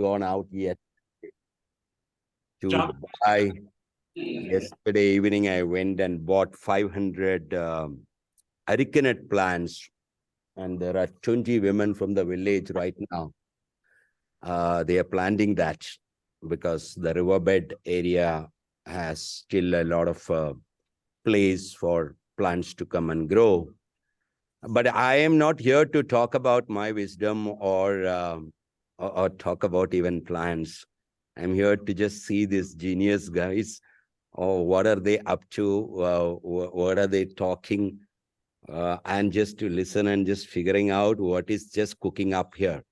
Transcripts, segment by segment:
gone out yet to buy. Yesterday evening, I went and bought 500 arecanut plants, and there are 20 women from the village right now. They are planting that because the riverbed area has still a lot of place for plants to come and grow. But I am not here to talk about my wisdom or talk about even plants. I'm here to just see these genius guys. Oh, what are they up to? What are they talking? And just to listen and just figuring out what is just cooking up here.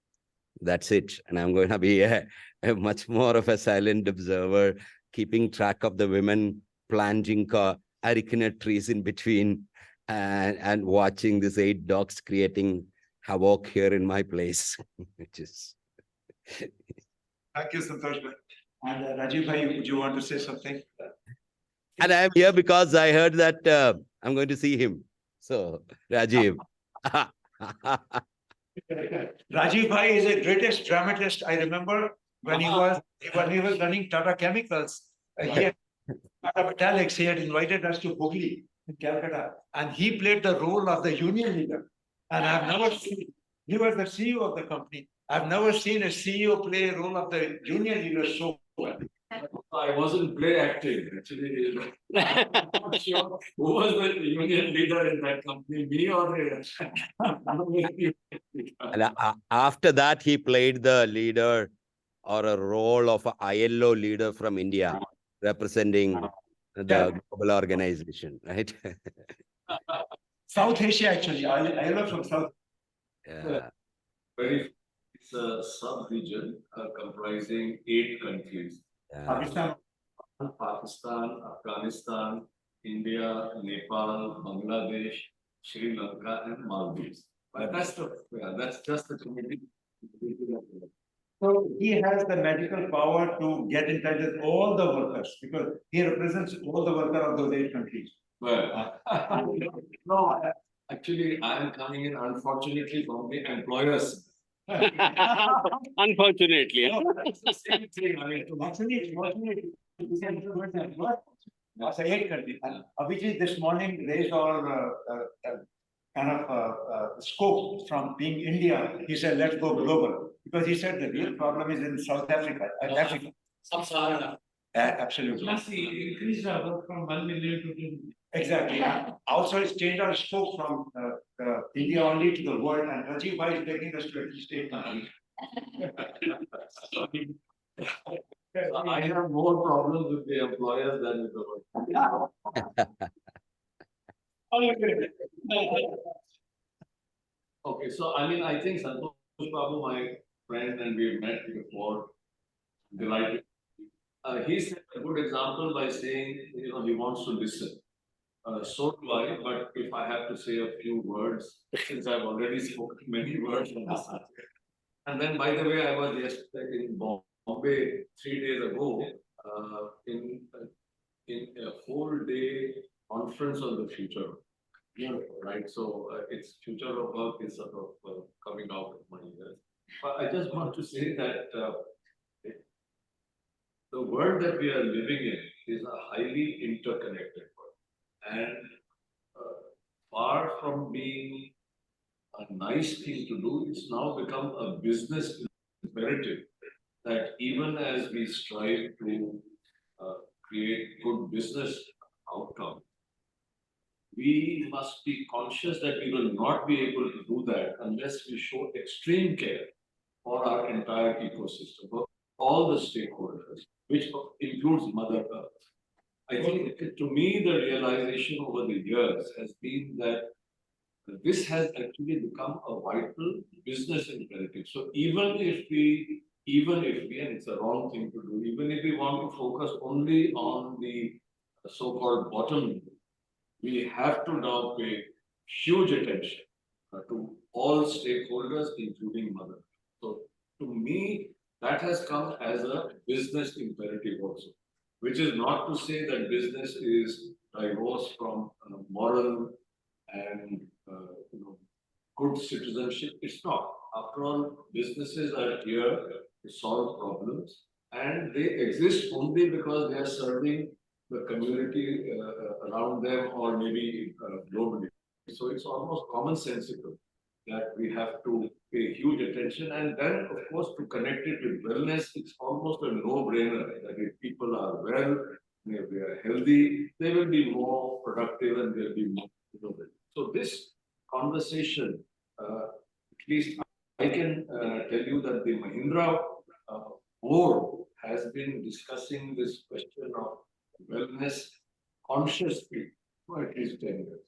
That's it. And I'm going to be a much more of a silent observer, keeping track of the women planting arecanut trees in between and watching these 8 dogs creating havoc here in my place, which is. Thank you, Santosh. And Rajiv Bhai, would you want to say something? And I'm here because I heard that I'm going to see him. So, Rajiv. Rajiv Bhai is the greatest dramatist I remember when he was running Tata Chemicals. He had Tata Metallics. He had invited us to Hooghly in Calcutta, and he played the role of the union leader. And I've never seen. He was the CEO of the company. I've never seen a CEO play a role of the union leader so well. I wasn't play acting, actually. I'm not sure who was the union leader in that company, me or And after that, he played the leader or a role of an ILO leader from India, representing the global organization, right? South Asia, actually. I love from South. Yeah. It's a sub-region comprising 8 countries. Pakistan, Afghanistan, India, Nepal, Bangladesh, Sri Lanka, and Maldives. But that's just the community. So he has the magical power to get in touch with all the workers because he represents all the workers of those 8 countries. Well, no, actually, I am coming in, unfortunately, from the employers. Unfortunately. No, that's the same thing. I mean, That's 8 countries. And Abhijit this morning raised our scope from being India. He said, let's go global. Because he said the real problem is in South Africa. Sub-Saharan. Absolutely. Plus, he increased our work from 1 million to 2 million. Exactly. Also, it's changed our scope from India only to the world. And Rajiv Bhai is taking us to at least 8 countries. I have more problems with the employers than with the workers. Okay, so I mean, I think Santosh Babu, my friend, and we've met before, delighted. He set a good example by saying, he wants to listen. So do I, but if I have to say a few words, since I've already spoken many words on this subject. And then, by the way, I was yesterday in Bombay 3 days ago in a whole day conference on the future. Right, so its future of work is sort of coming out of my ears. But I just want to say that the world that we are living in is a highly interconnected world, and far from being a nice thing to do, it's now become a business imperative that even as we strive to create good business outcomes, we must be conscious that we will not be able to do that unless we show extreme care for our entire ecosystem, for all the stakeholders, which includes Mother Earth. I think, to me, the realization over the years has been that this has actually become a vital business imperative. So even if we, and it's a wrong thing to do, even if we want to focus only on the so-called bottom, we have to now pay huge attention to all stakeholders, including Mother. So to me, that has come as a business imperative also, which is not to say that business is divorced from moral and good citizenship. It's not. After all, businesses are here to solve problems, and they exist only because they are serving the community around them or maybe globally. So it's almost commonsensical that we have to pay huge attention. And then, of course, to connect it with wellness, it's almost a no-brainer that if people are well, if they are healthy, they will be more productive and they'll be more innovative. So this conversation, at least I can tell you that the Mahindra uh, board has been discussing this question of wellness consciously for at least 10 years.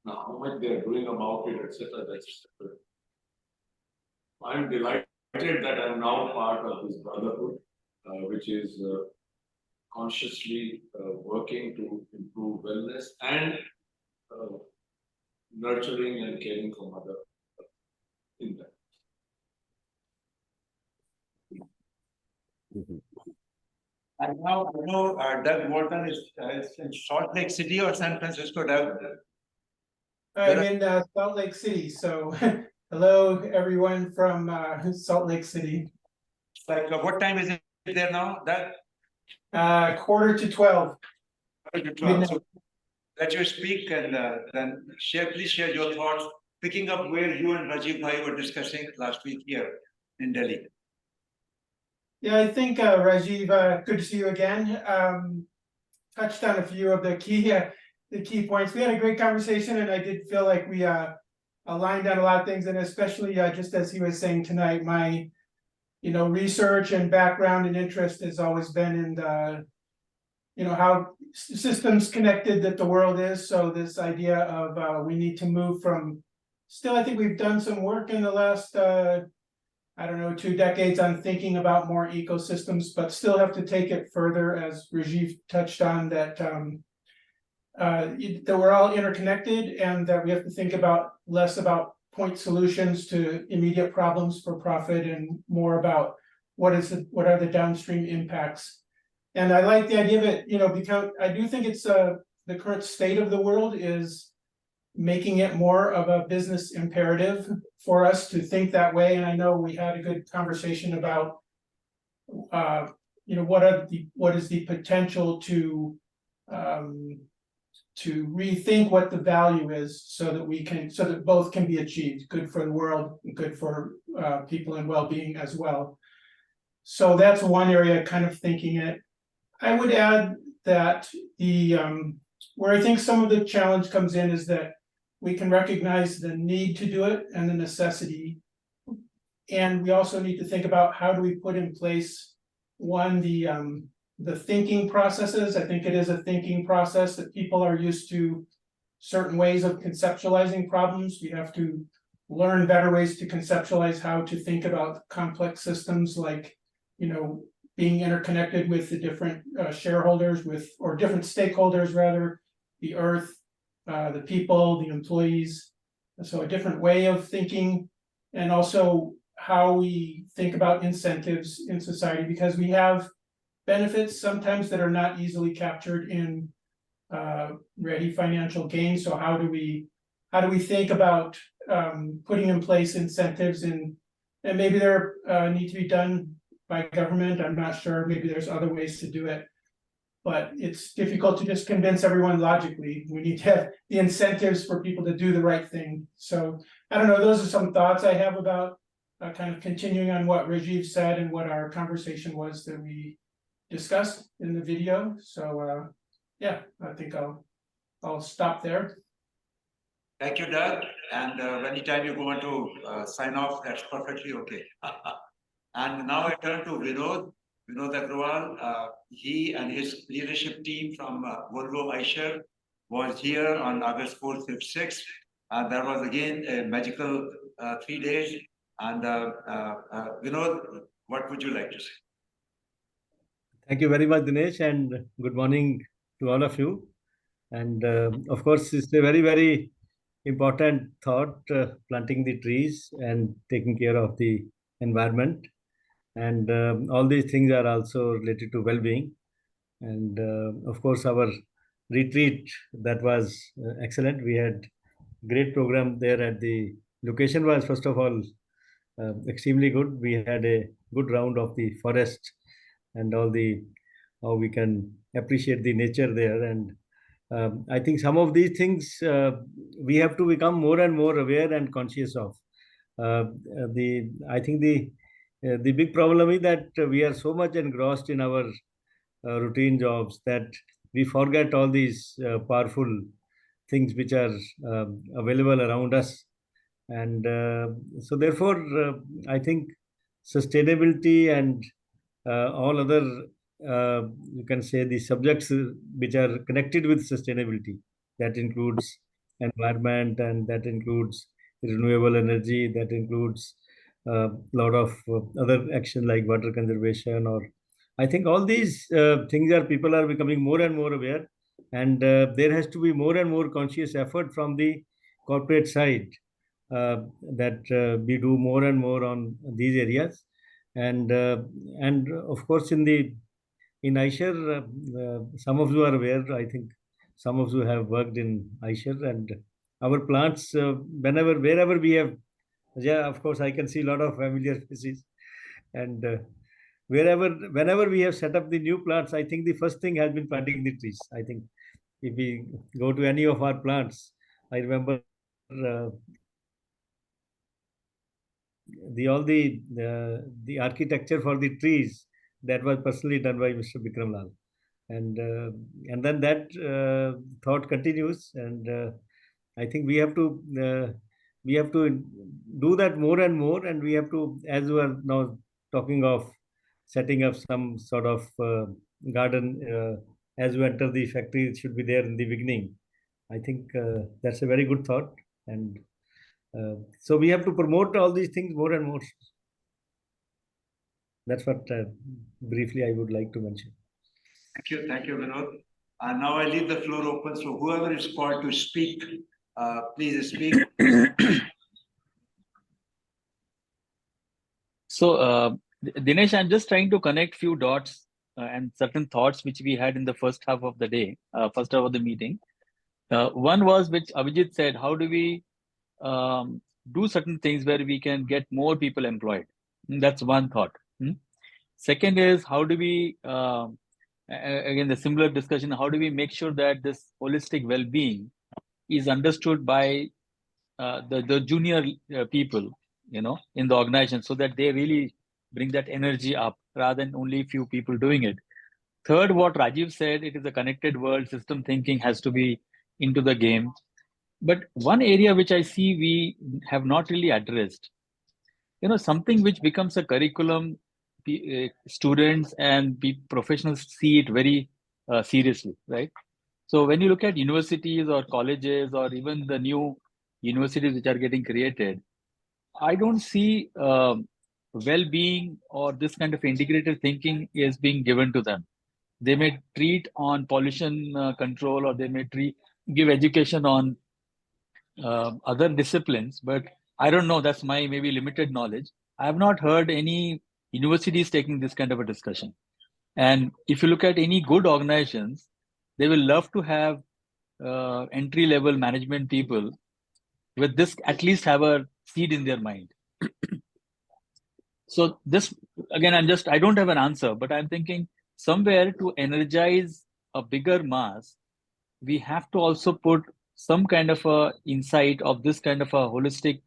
Now, how much they are doing about it, etc., that's separate. I'm delighted that I'm now part of this brotherhood, which is consciously working to improve wellness and uh, nurturing and caring for mother in that. And now I know Doug Walton is in Salt Lake City or San Francisco, Doug. I'm in Salt Lake City, so hello everyone from Salt Lake City. Like what time is it there now, Doug? 11:45. So let you speak and then please share your thoughts, picking up where you and Rajiv Bhai were discussing last week here in Delhi. Yeah, I think Rajiv, good to see you again. Touched on a few of the key points. We had a great conversation, and I did feel like we aligned on a lot of things, and especially just as he was saying tonight, my research and background and interest has always been in how systems connected that the world is. So this idea of we need to move from, still I think we've done some work in the last I don't know, 2 decades on thinking about more ecosystems, but still have to take it further, as Rajiv touched on, that that we're all interconnected and that we have to think about less about point solutions to immediate problems for profit and more about what are the downstream impacts. And I like the idea of it, because I do think it's the current state of the world is making it more of a business imperative for us to think that way. And I know we had a good conversation about what is the potential to rethink what the value is, so that both can be achieved, good for the world, good for people and well-being as well. So that's one area kind of thinking it. I would add that where I think some of the challenge comes in is that we can recognize the need to do it and the necessity. And we also need to think about how do we put in place, one, the thinking processes. I think it is a thinking process that people are used to certain ways of conceptualizing problems. We have to learn better ways to conceptualize how to think about complex systems, like, being interconnected with the different shareholders or different stakeholders rather, the earth, the people, the employees. So a different way of thinking, and also how we think about incentives in society, because we have benefits sometimes that are not easily captured in ready financial gain. So how do we think about putting in place incentives, and maybe there need to be done by government. I'm not sure, maybe there's other ways to do it, but it's difficult to just convince everyone logically. We need to have the incentives for people to do the right thing. So I don't know, those are some thoughts I have about kind of continuing on what Rajiv said and what our conversation was that we discussed in the video. So yeah, I think I'll stop there. Thank you, Doug. And anytime you want to sign off, that's perfectly okay. And now I turn to Vinod Agrawal. He and his leadership team from Volvo Eicher was here on August 4th, 5th, 6th. That was again a magical 3 days. And Vinod, what would you like to say? Thank you very much, Dinesh, and good morning to all of you. And of course, it's a very, very important thought, planting the trees and taking care of the environment. And all these things are also related to well-being. And of course, our retreat, that was excellent. We had great program there at the location was, first of all, extremely good. We had a good round of the forest and all the how we can appreciate the nature there. And I think some of these things we have to become more and more aware and conscious of. I think the big problem is that we are so much engrossed in our routine jobs that we forget all these powerful things which are available around us. And so therefore I think sustainability and all other you can say the subjects which are connected with sustainability, that includes environment, and that includes renewable energy, that includes a lot of other action like water conservation, or I think all these things are people are becoming more and more aware, and there has to be more and more conscious effort from the corporate side that we do more and more on these areas. And of course in Aishar, some of you are aware, I think some of you have worked in Aishar, and our plants, wherever we have, yeah, of course, I can see a lot of familiar faces. And whenever we have set up the new plants, I think the first thing has been planting the trees. I think if we go to any of our plants, I remember the architecture for the trees that was personally done by Mr. Bikram Lal, and then that thought continues, and I think we have to do that more and more, and we have to, as we are now talking of setting up some sort of garden as we enter the factory, it should be there in the beginning. I think that's a very good thought, and so we have to promote all these things more and more. That's what briefly I would like to mention. Thank you, Vinod. Now I leave the floor open, so whoever is called to speak, please speak. So, Dinesh, I'm just trying to connect few dots and certain thoughts which we had in the first half of the day, first half of the meeting. One was which Abhijit said, how do we do certain things where we can get more people employed? That's one thought. Second is, how do we, again, the similar discussion, how do we make sure that this holistic well-being is understood by the junior people, in the organization, so that they really bring that energy up rather than only few people doing it. Third, what Rajiv said, it is a connected world, system thinking has to be into the game. But one area which I see we have not really addressed, something which becomes a curriculum, students and professionals see it very seriously, right? So when you look at universities or colleges or even the new universities which are getting created, I don't see well-being or this kind of integrated thinking is being given to them. They may treat on pollution control, or they may give education on other disciplines, but I don't know, that's my maybe limited knowledge. I have not heard any universities taking this kind of a discussion. And if you look at any good organizations, they will love to have entry-level management people with this, at least have a seed in their mind. So this, again, I don't have an answer, but I'm thinking somewhere to energize a bigger mass, we have to also put some kind of a insight of this kind of a holistic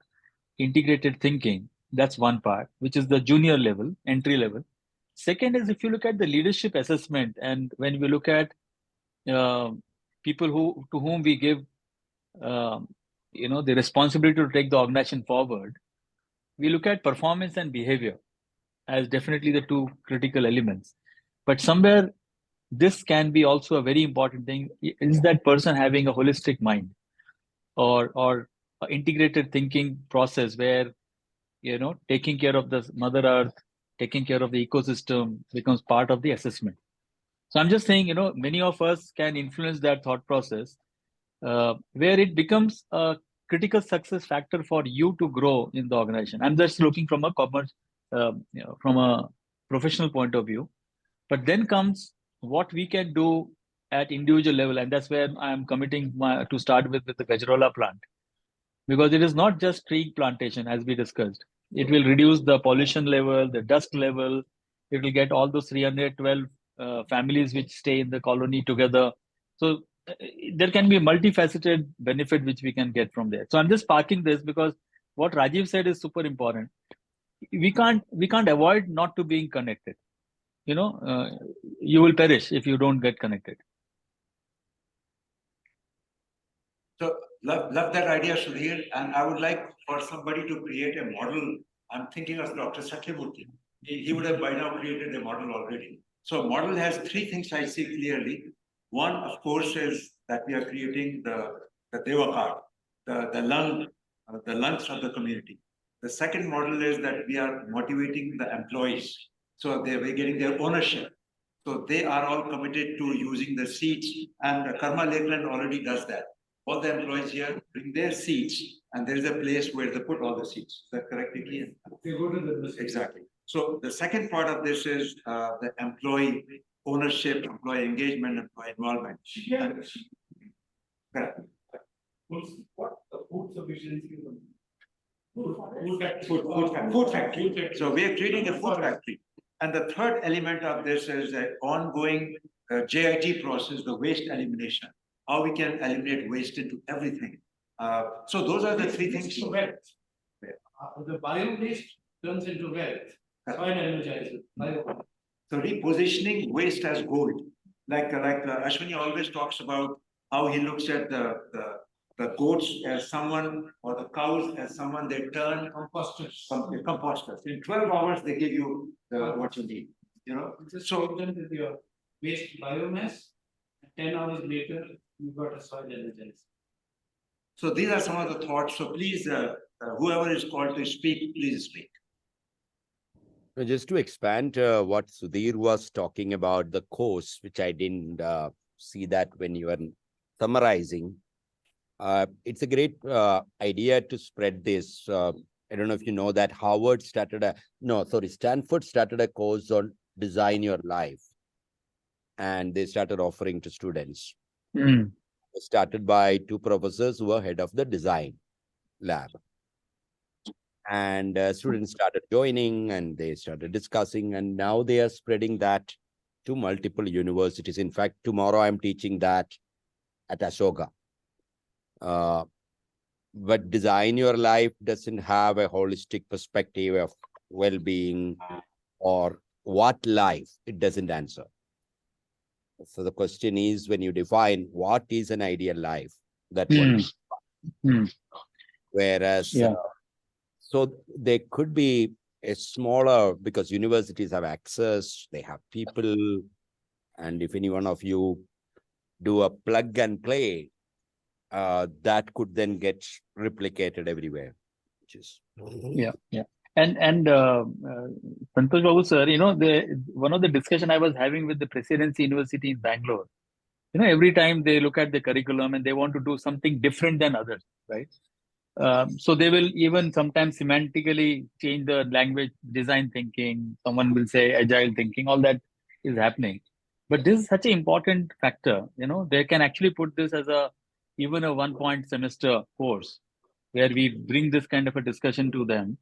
integrated thinking. That's one part, which is the junior level, entry level. Second is, if you look at the leadership assessment, and when we look at people to whom we give the responsibility to take the organization forward, we look at performance and behavior as definitely the two critical elements. But somewhere this can be also a very important thing. Is that person having a holistic mind or integrated thinking process where, taking care of the Mother Earth, taking care of the ecosystem becomes part of the assessment. So I'm just saying, many of us can influence that thought process where it becomes a critical success factor for you to grow in the organization. I'm just looking from a from a professional point of view. But then comes what we can do at individual level, and that's where I'm committing to start with the Gajrola plant, because it is not just tree plantation as we discussed. It will reduce the pollution level, the dust level. It will get all those 312 families which stay in the colony together. So there can be multifaceted benefit which we can get from there. So I'm just parking this because what Rajiv said is super important. We can't avoid not to being connected. You will perish if you don't get connected. So love that idea, Sudhir, and I would like for somebody to create a model. I'm thinking of Dr. Satyamurthy. He would have by now created a model already. So model has three things I see clearly. One, of course, is that we are creating the Devakar, the lungs of the community. The second model is that we are motivating the employees. So we're getting their ownership. So they are all committed to using the seats, and Karma Lakeland already does that. All the employees here bring their seats, and there is a place where they put all the seats. Is that correct, Ian? They go to the Exactly. So the second part of this is the employee ownership, employee engagement, employee involvement. Yeah. Correct. What the food sufficiency? Food factory. So we are creating a food factory. And the third element of this is the ongoing JIT process, the waste elimination. How we can eliminate waste into everything. So those are the three things. The bio waste turns into wealth. Soil energizer. So repositioning waste as gold. Like Ashwini always talks about how he looks at the goats as someone, or the cows as someone they turn composters. In 12 hours, they give you what you need. So then with your waste biomass, 10 hours later, you've got a soil energizer. So these are some of the thoughts. So please, whoever is called to speak, please speak. Just to expand what Sudhir was talking about, the course, which I didn't see that when you were summarizing. It's a great idea to spread this. I don't know if you know that Stanford started a course on design your life. And they started offering to students. Started by two professors who were head of the design lab. And students started joining and they started discussing, and now they are spreading that to multiple universities. In fact, tomorrow I'm teaching that at Ashoka. But design your life doesn't have a holistic perspective of well-being or what life. It doesn't answer. So the question is, when you define what is an ideal life, that one. Whereas, so there could be a smaller, because universities have access, they have people, and if any one of you do a plug and play, that could then get replicated everywhere. Which is And Santosh Babu sir, one of the discussion I was having with the Presidency University in Bangalore, every time they look at the curriculum and they want to do something different than others, right? So they will even sometimes semantically change the language, design thinking. Someone will say agile thinking. All that is happening, but this is such an important factor. They can actually put this as even a 1-point semester course where we bring this kind of a discussion to them.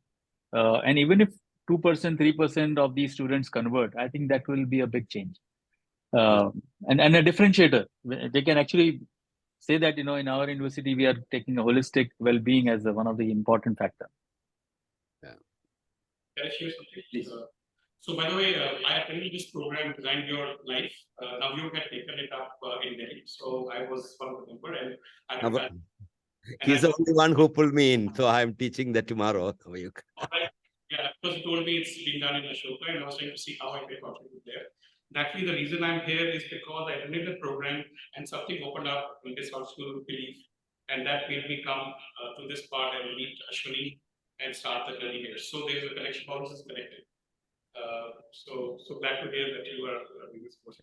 And even if 2%, 3% of these students convert, I think that will be a big change. And a differentiator. They can actually say that, in our university, we are taking a holistic well-being as one of the important factors. Can I share something? Please. So, by the way, I attended this program, Design Your Life. Now you had taken it up in Delhi. So, I was one of the members, and I he's the only one who pulled me in. So, I'm teaching that tomorrow. All right. Yeah, because he told me it's being done in Ashoka, and I was trying to see how I can contribute there. And actually, the reason I'm here is because I attended the program and something opened up in this house to believe, and that made me come to this part and meet Ashwini and start the journey here. So there's a connection, all this is connected. So glad to hear that you are doing this course.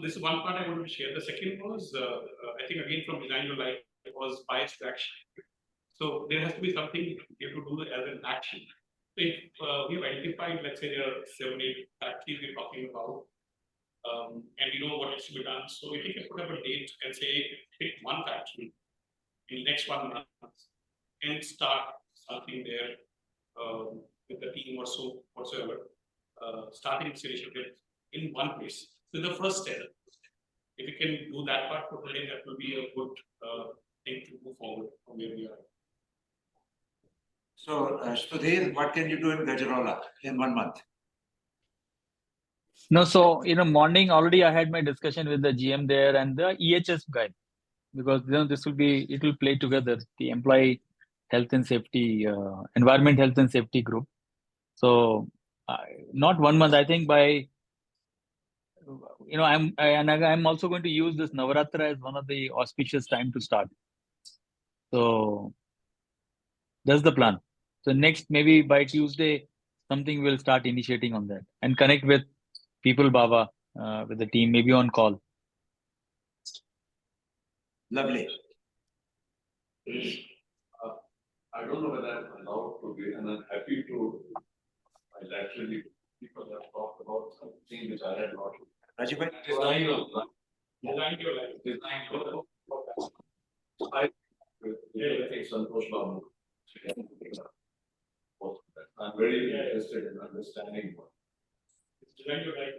This is one part I wanted to share. The second was, I think again from Design Your Life, it was bias to action. So there has to be something you have to do as an action. If we've identified, let's say there are 7, 8 factories we're talking about, and we know what needs to be done. So if you can put up a date and say, pick one factory in the next 1 month and start something there, with the team or so whatsoever, starting installation in one place. So the first step, if you can do that part for today, that will be a good thing to move forward from where we are. So, Sudhir, what can you do in Gajraula in 1 month? No, so in the morning already I had my discussion with the GM there and the EHS guy, because this will be, it will play together, the employee health and safety, environment health and safety group. So not 1 month, I think by, I'm also going to use this Navaratra as one of the auspicious time to start. So that's the plan. So next, maybe by Tuesday, something will start initiating on that and connect with people, Baba, with the team, maybe on call. Lovely. I don't know whether I'm allowed to be, and I'm happy to bilaterally, people have talked about something which I had not. Rajiv bhai? Design your life. Design your life. Design your life. I think Santosh Babu. I'm very interested in understanding what. Design your life.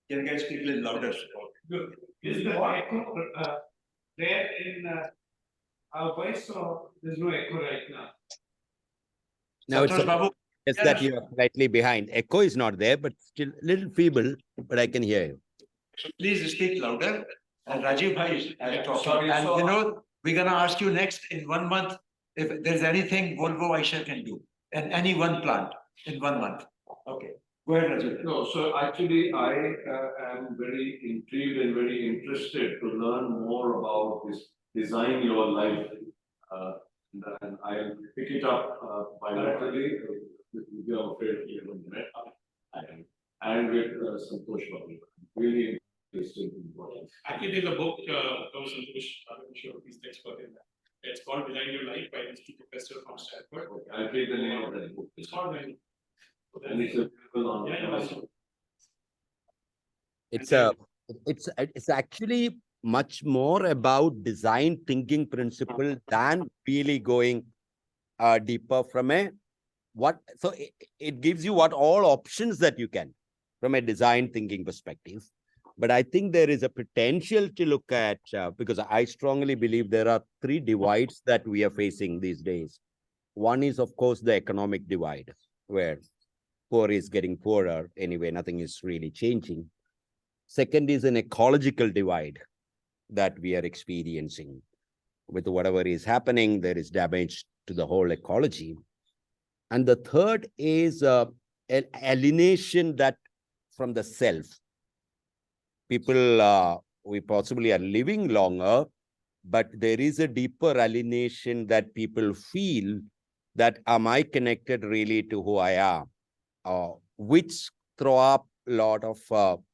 Can you guys speak a little louder? Good. Is the echo there in our voice, or there's no echo right now? Now it's Santosh Babu, just that you are slightly behind. Echo is not there, but still a little feeble, but I can hear you. please speak louder. And Rajiv bhai is talking. Sorry, And so- you know, we're gonna ask you next in 1 month if there's anything Volvo Eicher can do, and any one plant in 1 month. Okay, go ahead, Rajiv. No, so actually, I am very intrigued and very interested to learn more about this design your life. And I'll pick it up bilaterally with Vidya Afraid and with Santosh Babu. Really interested in what else. Actually, there's a book from Santosh, I'm sure he's the expert in that. It's called Design Your Life by this professor from Stanford. Okay, I'll take the name of that book. It's called Design. And it's available on Yeah, Amazon. It's actually much more about design thinking principle than really going deeper from it gives you what all options that you can from a design thinking perspective. But I think there is a potential to look at, because I strongly believe there are 3 divides that we are facing these days. One is, of course, the economic divide, where poor is getting poorer. Anyway, nothing is really changing. Second is an ecological divide that we are experiencing. With whatever is happening, there is damage to the whole ecology. And the third is alienation that from the self. People, we possibly are living longer, but there is a deeper alienation that people feel that, am I connected really to who I am? Which throw up a lot of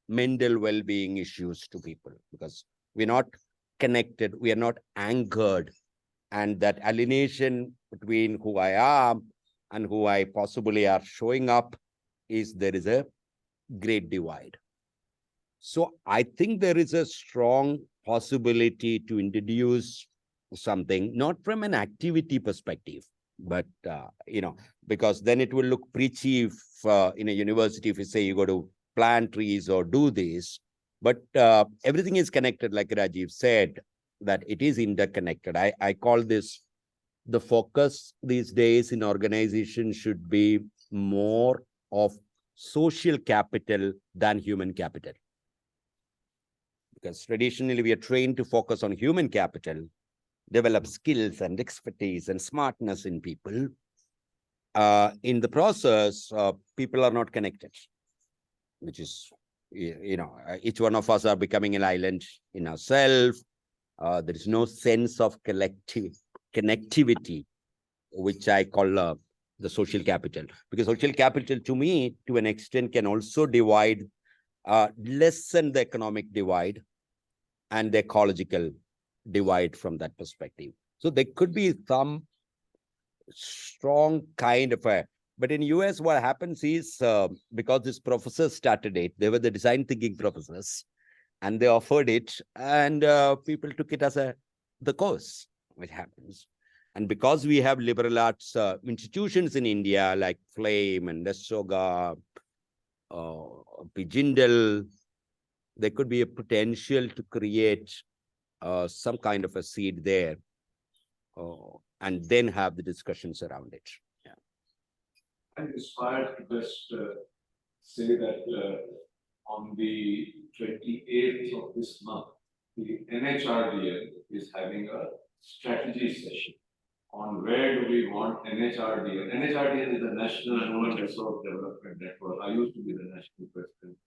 mental well-being issues to people, because we're not connected, we are not anchored. And that alienation between who I am and who I possibly are showing up there is a great divide. So I think there is a strong possibility to introduce something, not from an activity perspective, but, because then it will look preachy if, in a university, if you say you got to plant trees or do this, but everything is connected, like Rajiv said, that it is interconnected. I call this the focus these days in organization should be more of social capital than human capital. Because traditionally we are trained to focus on human capital, develop skills and expertise and smartness in people. In the process, people are not connected, which is, each one of us are becoming an island in ourselves. There is no sense of collective connectivity, which I call the social capital. Because social capital, to me, to an extent, can also divide, lessen the economic divide and the ecological divide from that perspective. So there could be some strong kind of but in US, what happens is, because these professors started it, they were the design thinking professors, and they offered it, and people took it as the course, which happens. And because we have liberal arts institutions in India like Flame and Nesoga, Pijindal, there could be a potential to create some kind of a seed there, and then have the discussions around it. Yeah. I'm inspired to just say that on the 28th of this month, the NHRDL is having a strategy session on where do we want NHRDL. NHRDL is the National Human Resource Development Network. I used to be the national president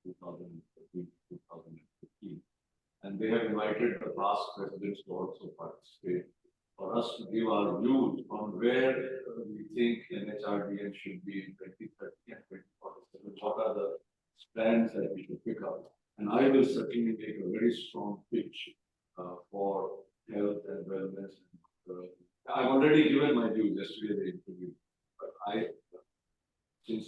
in 2014, 2015. And they have invited the past presidents to also participate for us to give our views on where we think NHRDL should be in 2030 and 2047. What are the strands that we should pick up? And I will certainly make a very strong pitch for health and wellness. I've already given my views yesterday in the interview, but since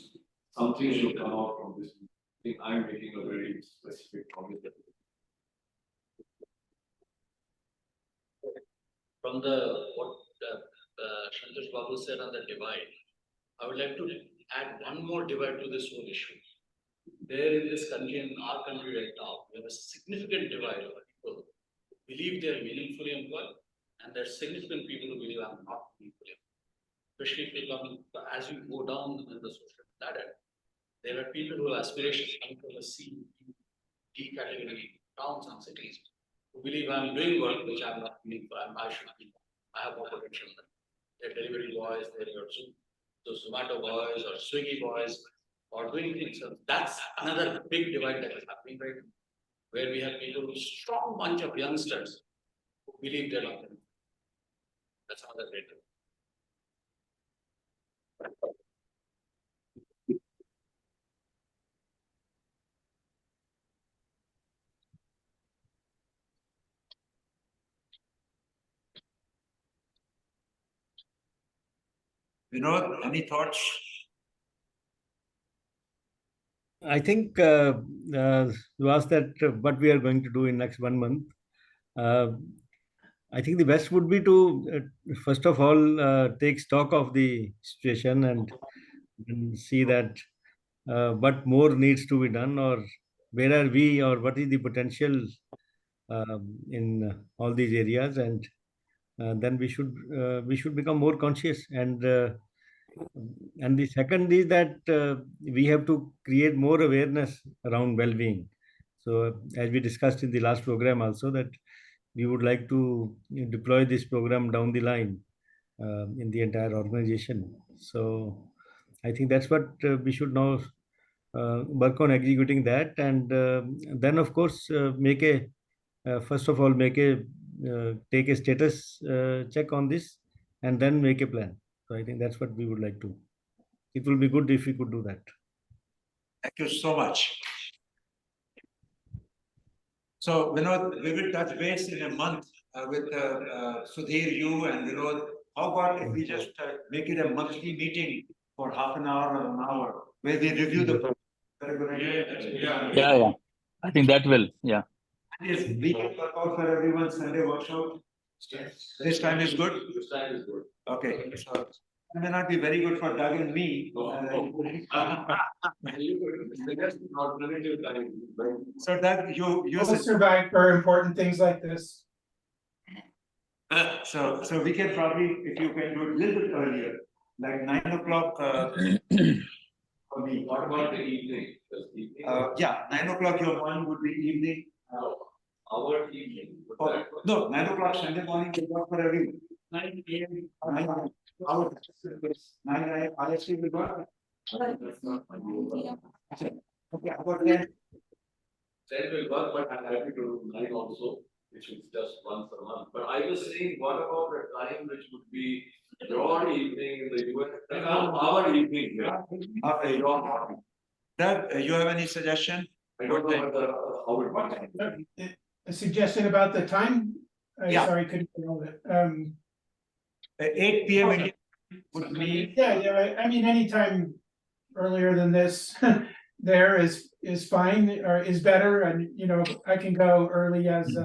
something should come out from this, I think I'm making a very specific commitment. From what Santosh Babu said on the divide, I would like to add one more divide to this whole issue. There in this country, in our country right now, we have a significant divide of people who believe they are meaningfully employed, and there are significant people who believe I'm not meaningfully employed. Especially if you come, as you go down in the social ladder, there are people who have aspirations coming from the C, D category towns and cities, who believe I'm doing work which I'm not doing, I should be. I have more potential than they're delivery boys, they're your Zomato boys or Swiggy boys, or doing things. So that's another big divide that is happening right now, where we have people, a strong bunch of youngsters who believe they're not. That's another great divide. Vinod, any thoughts? I think you asked that what we are going to do in next 1 month. I think the best would be to first of all take stock of the situation and see that what more needs to be done, or where are we, or what is the potential in all these areas, and then we should become more conscious. And the second is that we have to create more awareness around well-being. So as we discussed in the last program also, that we would like to deploy this program down the line in the entire organization. So I think that's what we should now work on executing that, and then of course make a first of all take a status check on this, and then make a plan. So I think that's what we would like to. It will be good if we could do that. Thank you so much. So, Vinod, we will touch base in a month with Sudhir, you and Vinod. How about if we just make it a monthly meeting for half an hour or an hour, where we review the program? Very good idea. Yeah. I think that will, yeah. Yes, we can work out for everyone's Sunday workshop. This time is good? This time is good. Okay, so it may not be very good for Doug and me. So Doug, you We'll said, survive for important things like this. so we can probably, if you can do it a little bit earlier, like 9 o'clock. For me. What about the evening? Yeah, 9 o'clock your morning would be evening. Our evening. Oh, no, 9 o'clock Sunday morning will work for everyone. 9 a.m. 9 a.m. IST will work. Okay, how about 10? 10 will work, but I'm happy to do 9 also, which is just once a month. But I was saying, what about the time which would be your evening in the US? Our evening here. Okay, your morning. Doug, you have any suggestion? I don't know how it works. A suggestion about the time? Yeah. Sorry, couldn't know that. 8 p.m. Indian would be. Yeah, I mean, anytime earlier than this, there is fine, or is better, and, you know, I can go early as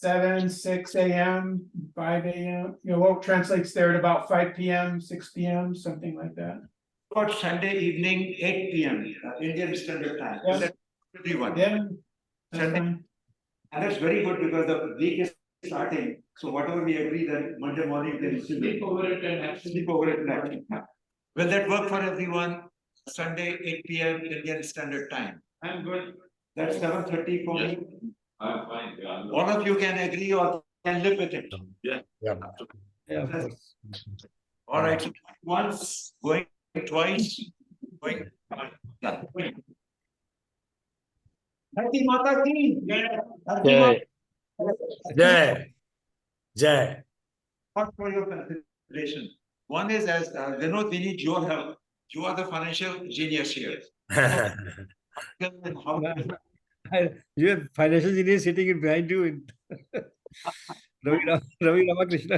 7, 6 a.m., 5 a.m. You know, what translates there at about 5 p.m., 6 p.m., something like that. About Sunday evening, 8 p.m. Indian Standard Time. Yeah. Is that everyone? Yeah, that's Sunday. fine. And that's very good because the week is starting. So whatever we agree, then Monday morning we can Sleep over it and have sleep over it. Will that work for everyone? Sunday, 8 p.m. Indian Standard Time. I'm good. That's 7:30 for me. I'm fine, yeah. All of you can agree or can live with it. Yeah. Yeah. Yeah, of course. All right, so once, going twice, going. Yeah. Happy Mata Ki. Happy Yeah. Jai. Jai. What for your consideration? One is as Vinod, we need your help. You are the financial genius here. How- You have financial genius sitting in behind you in Ravi Ramakrishna.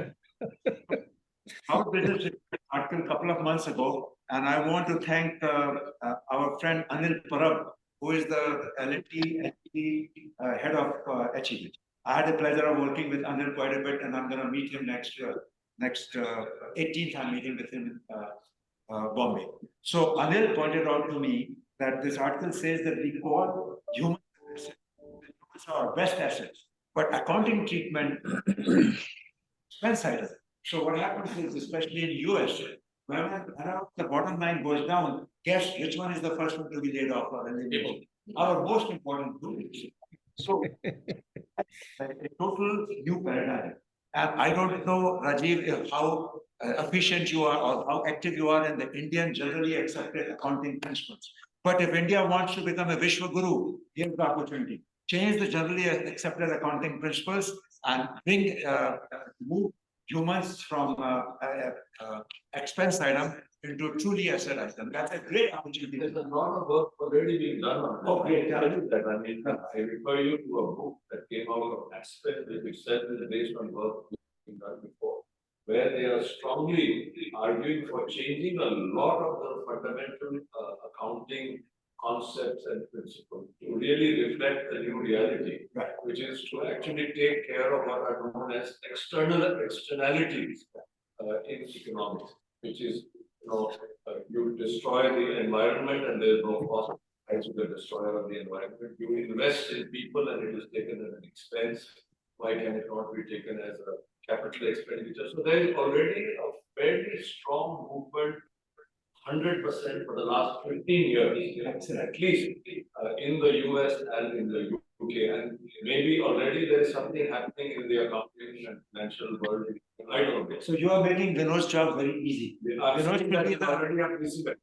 Our business article a couple of months ago, and I want to thank our friend Anil Parab, who is the L&T head of HEB. I had the pleasure of working with Anil quite a bit, and I'm going to meet him next 18th. I'm meeting with him in Bombay. So Anil pointed out to me that this article says that we call human assets our best assets, but accounting treatment expense item. So what happens is, especially in US, when the bottom line goes down, guess which one is the first one to be laid off or eliminated? Our most important group. So a total new paradigm. And I don't know, Rajiv, how efficient you are or how active you are in the Indian generally accepted accounting principles. But if India wants to become a Vishwa Guru, here's the opportunity. Change the generally accepted accounting principles and move humans from expense item into truly asset item. That's a great opportunity. There's a lot of work already being done on that. Oh, great. I tell you that, I mean, I refer you to a book that came out of Aspen, which itself is based on work being done before, where they are strongly arguing for changing a lot of the fundamental accounting concepts and principles to really reflect the new reality, Right. which is to actually take care of what are known as externalities in economics, which is, you destroy the environment and there's no cost to the destroyer of the environment. You invest in people and it is taken as an expense. Why can it not be taken as a capital expenditure? So there is already a very strong movement, 100% for the last 15 years, at least in the US and in the UK. And maybe already there is something happening in the accounting and financial world. I don't know. So you are making Vinod's job very easy. Vinod should be already at this event.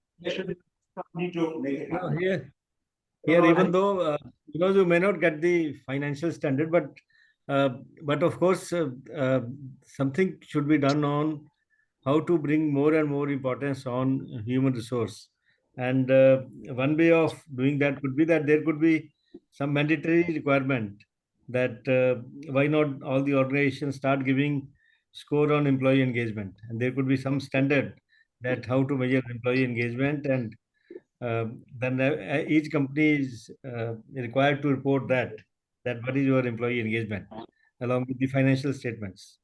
Need to make it No, happen. here, even though you may not get the financial standard, but of course, something should be done on how to bring more and more importance on human resource. And one way of doing that could be that there could be some mandatory requirement that why not all the organizations start giving score on employee engagement, and there could be some standard that how to measure employee engagement, and then each company is required to report that what is your employee engagement along with the financial statements.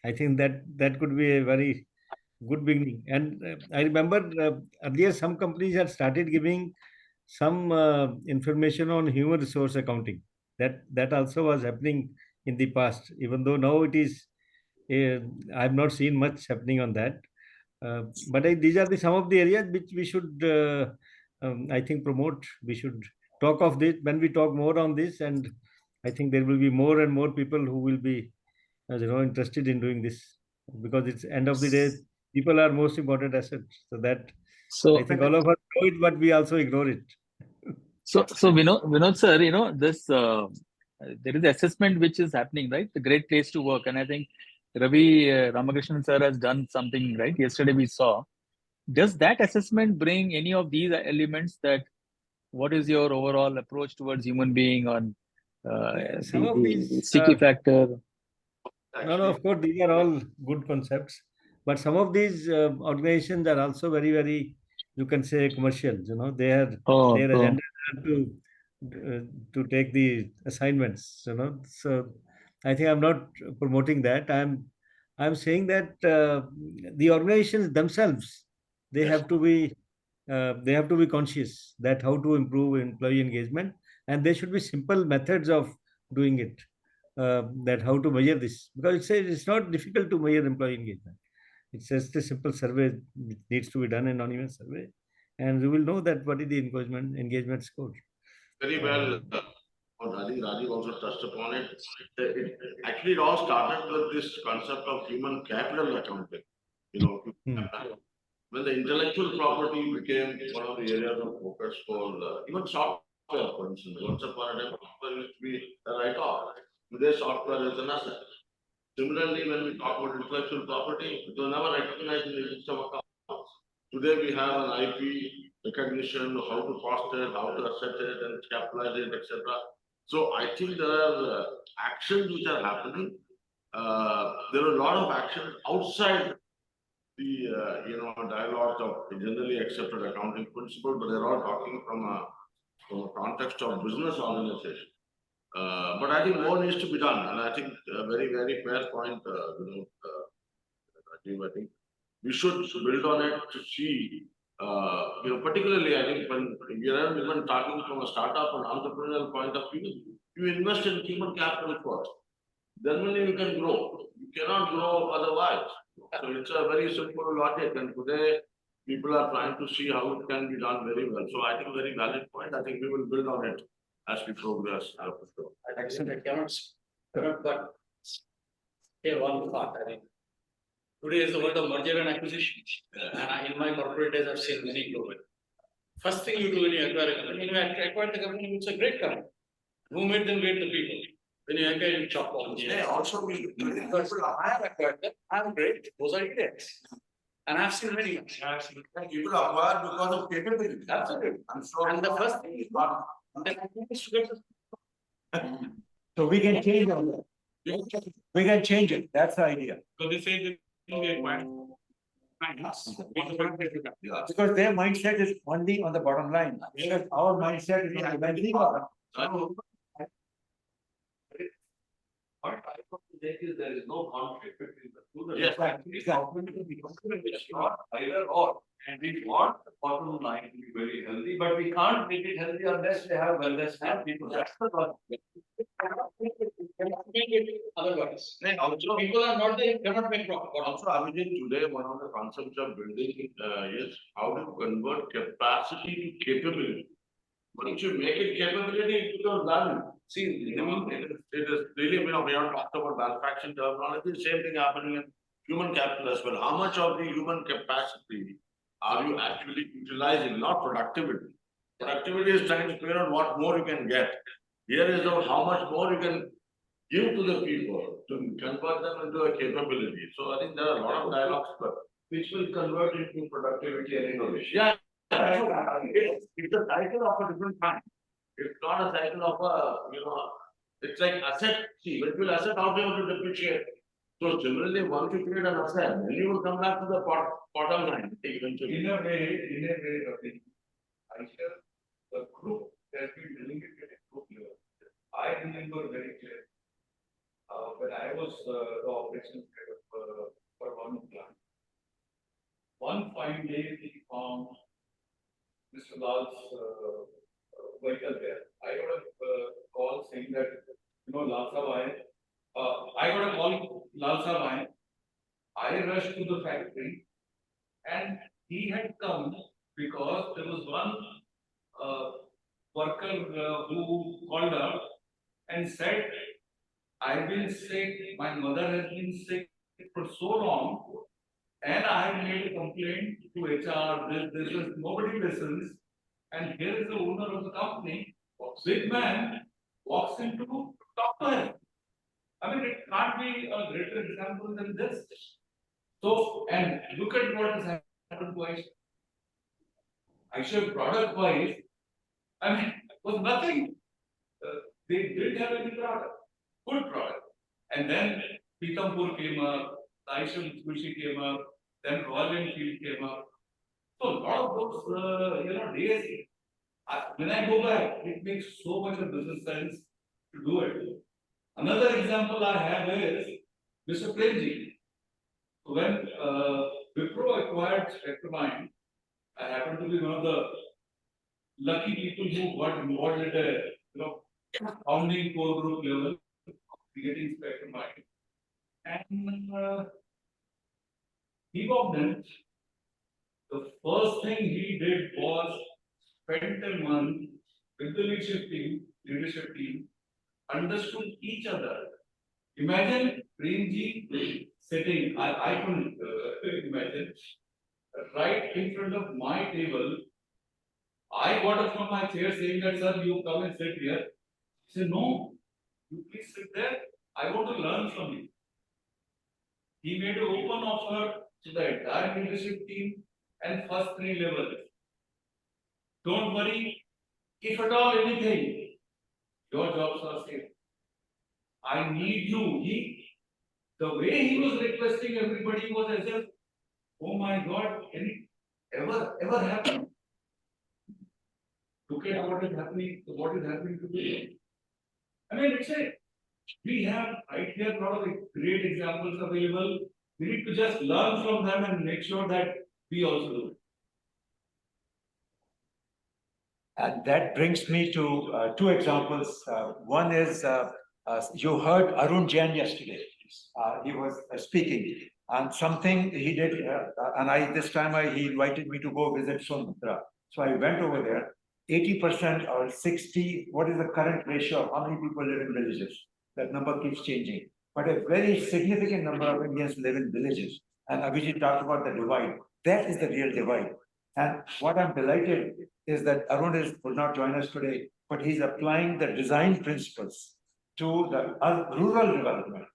I think that could be a very good beginning. And I remember earlier some companies had started giving some information on human resource accounting. That also was happening in the past, even though now it is I've not seen much happening on that. But these are some of the areas which we should, I think, promote. We should talk of this when we talk more on this, and I think there will be more and more people who will be, interested in doing this, because it's end of the day, people are most important asset. So that So I think all of us know it, but we also ignore it. So Vinod sir, this there is assessment which is happening, right? The great place to work, and I think Ravi Ramakrishnan sir has done something, right? Yesterday we saw. Does that assessment bring any of these elements? That what is your overall approach towards human being on Some of the these, sticky factor? no, of course, these are all good concepts, but some of these organizations are also very, very, you can say, commercial. Their Oh, agenda is to take the assignments. So I think I'm not promoting that. I'm saying that the organizations themselves, they Yes. have to be they have to be conscious that how to improve employee engagement, and there should be simple methods of doing it. That how to measure this, because it's not difficult to measure employee engagement. It's just a simple survey which needs to be done, an anonymous survey, and we will know that what is the engagement score. Very well. I think Rajiv also touched upon it. Actually, it all started with this concept of human capital accounting. You know, Hmm. when the intellectual property became one of the areas of focus for even software, for instance. Once upon a time, software used to be a write-off. Today, software is an asset. Similarly, when we talk about intellectual property, it was never recognized in the system of accounts. Today, we have an IP recognition, how to foster it, how to asset it, and capitalize it, etc. So I think there are actions which are happening. There are a lot of actions outside the dialogues of generally accepted accounting principle, but they're all talking from a context of business organization. But I think more needs to be done, and I think a very very fair point, Rajiv. I think we should build on it to see. Particularly, I think when we are even talking from a startup and entrepreneurial point of view, you invest in human capital first. Then only you can grow. You cannot grow otherwise. So it's a very simple logic, and today people are trying to see how it can be done very well. So I think very valid point. I think we will build on it as we progress. For sure. I cannot but say one thought. I mean, today is the world of merger and acquisition, and in my corporate days, I've seen many global. First thing you do when you acquire a company, when you acquire the company, it's a great company. Who made them great? The people. When you acquire, you chop off. Yeah, also we I have acquired them. I'm great. Those are idiots. And I've seen many. People acquire because of capability. Absolutely. I'm sure. And the first thing is not. So we can change all that. We can change it. That's the idea. So they say that they acquired. Because their mindset is only on the bottom line. Whereas our mindset is on the bottom line. What I want to say is there is no conflict between the two. Yes, It's not either or. And we want the bottom line to be very healthy, but we can't make it healthy unless we have wellness and people. That's the logic. Otherwise, Also, people are not they cannot make profit. also, Abhijit, today one of the concepts of building is how to convert capacity to capability. Once you make it capability, it becomes value. See, it is really, we have talked about manufacturing terminology, same thing happening in human capital as well. How much of the human capacity are you actually utilizing, not productivity? Productivity is trying to figure out what more you can get. Here is how much more you can give to the people to convert them into a capability. So I think there are a lot of dialogues, but Which will convert into productivity and innovation. yeah, it's a cycle of a different kind. It's not a cycle of it's like asset. See, when you asset, how do you have to depreciate? So similarly, once you create an asset, then you will come back to the bottom line eventually. In a way, Ravi, I share the group that we delegated a group level. I remember very clearly. When I was the operations head of for one plant. One fine day we found Mr. Lal's vehicle there. I got a call saying that, Lal Sahab I got a call, Lal Sahab I rushed to the factory and he had come because there was one worker who called up and said, I've been sick, my mother has been sick for so long, and I have made a complaint to HR, this, nobody listens, and here is the owner of the company, big man, walks into talk to him. I mean, it can't be a greater example than this. So, and look at what has happened to Aisha product wise, I mean, was nothing. They didn't have any product, good product. And then Pithampur came up, Aisha Mitsubishi came up, then Royal Enfield came up. So a lot of those, days, when I go back, it makes so much of business sense to do it. Another example I have is Mr. Premji. When Wipro acquired Spectrumine, I happen to be one of the lucky people who got involved at a founding core group level, getting Spectrumine. And he walked in. The first thing he did was spend a month with the leadership team, understood each other. Imagine Premji sitting, I couldn't imagine, right in front of my table. I got up from my chair saying that, sir, you come and sit here. He said, no, you please sit there. I want to learn from you. He made an open offer to the entire leadership team and first 3 levels. Don't worry, if at all anything, your jobs are safe. I need you. The way he was requesting everybody was as if, oh my God, can it ever happen? Look at what is happening today. I mean, we have right here a lot of great examples available. We need to just learn from them and make sure that we also do it. And that brings me to 2 examples. One is you heard Arun Jain yesterday. He was speaking, and something he did, and this time he invited me to go visit Sonbhadra. So I went over there. 80% or 60, what is the current ratio of how many people live in villages? That number keeps changing. But a very significant number of Indians live in villages. And Abhijit talked about the divide. That is the real divide. And what I'm delighted is that Arun will not join us today, but he's applying the design principles to the rural development.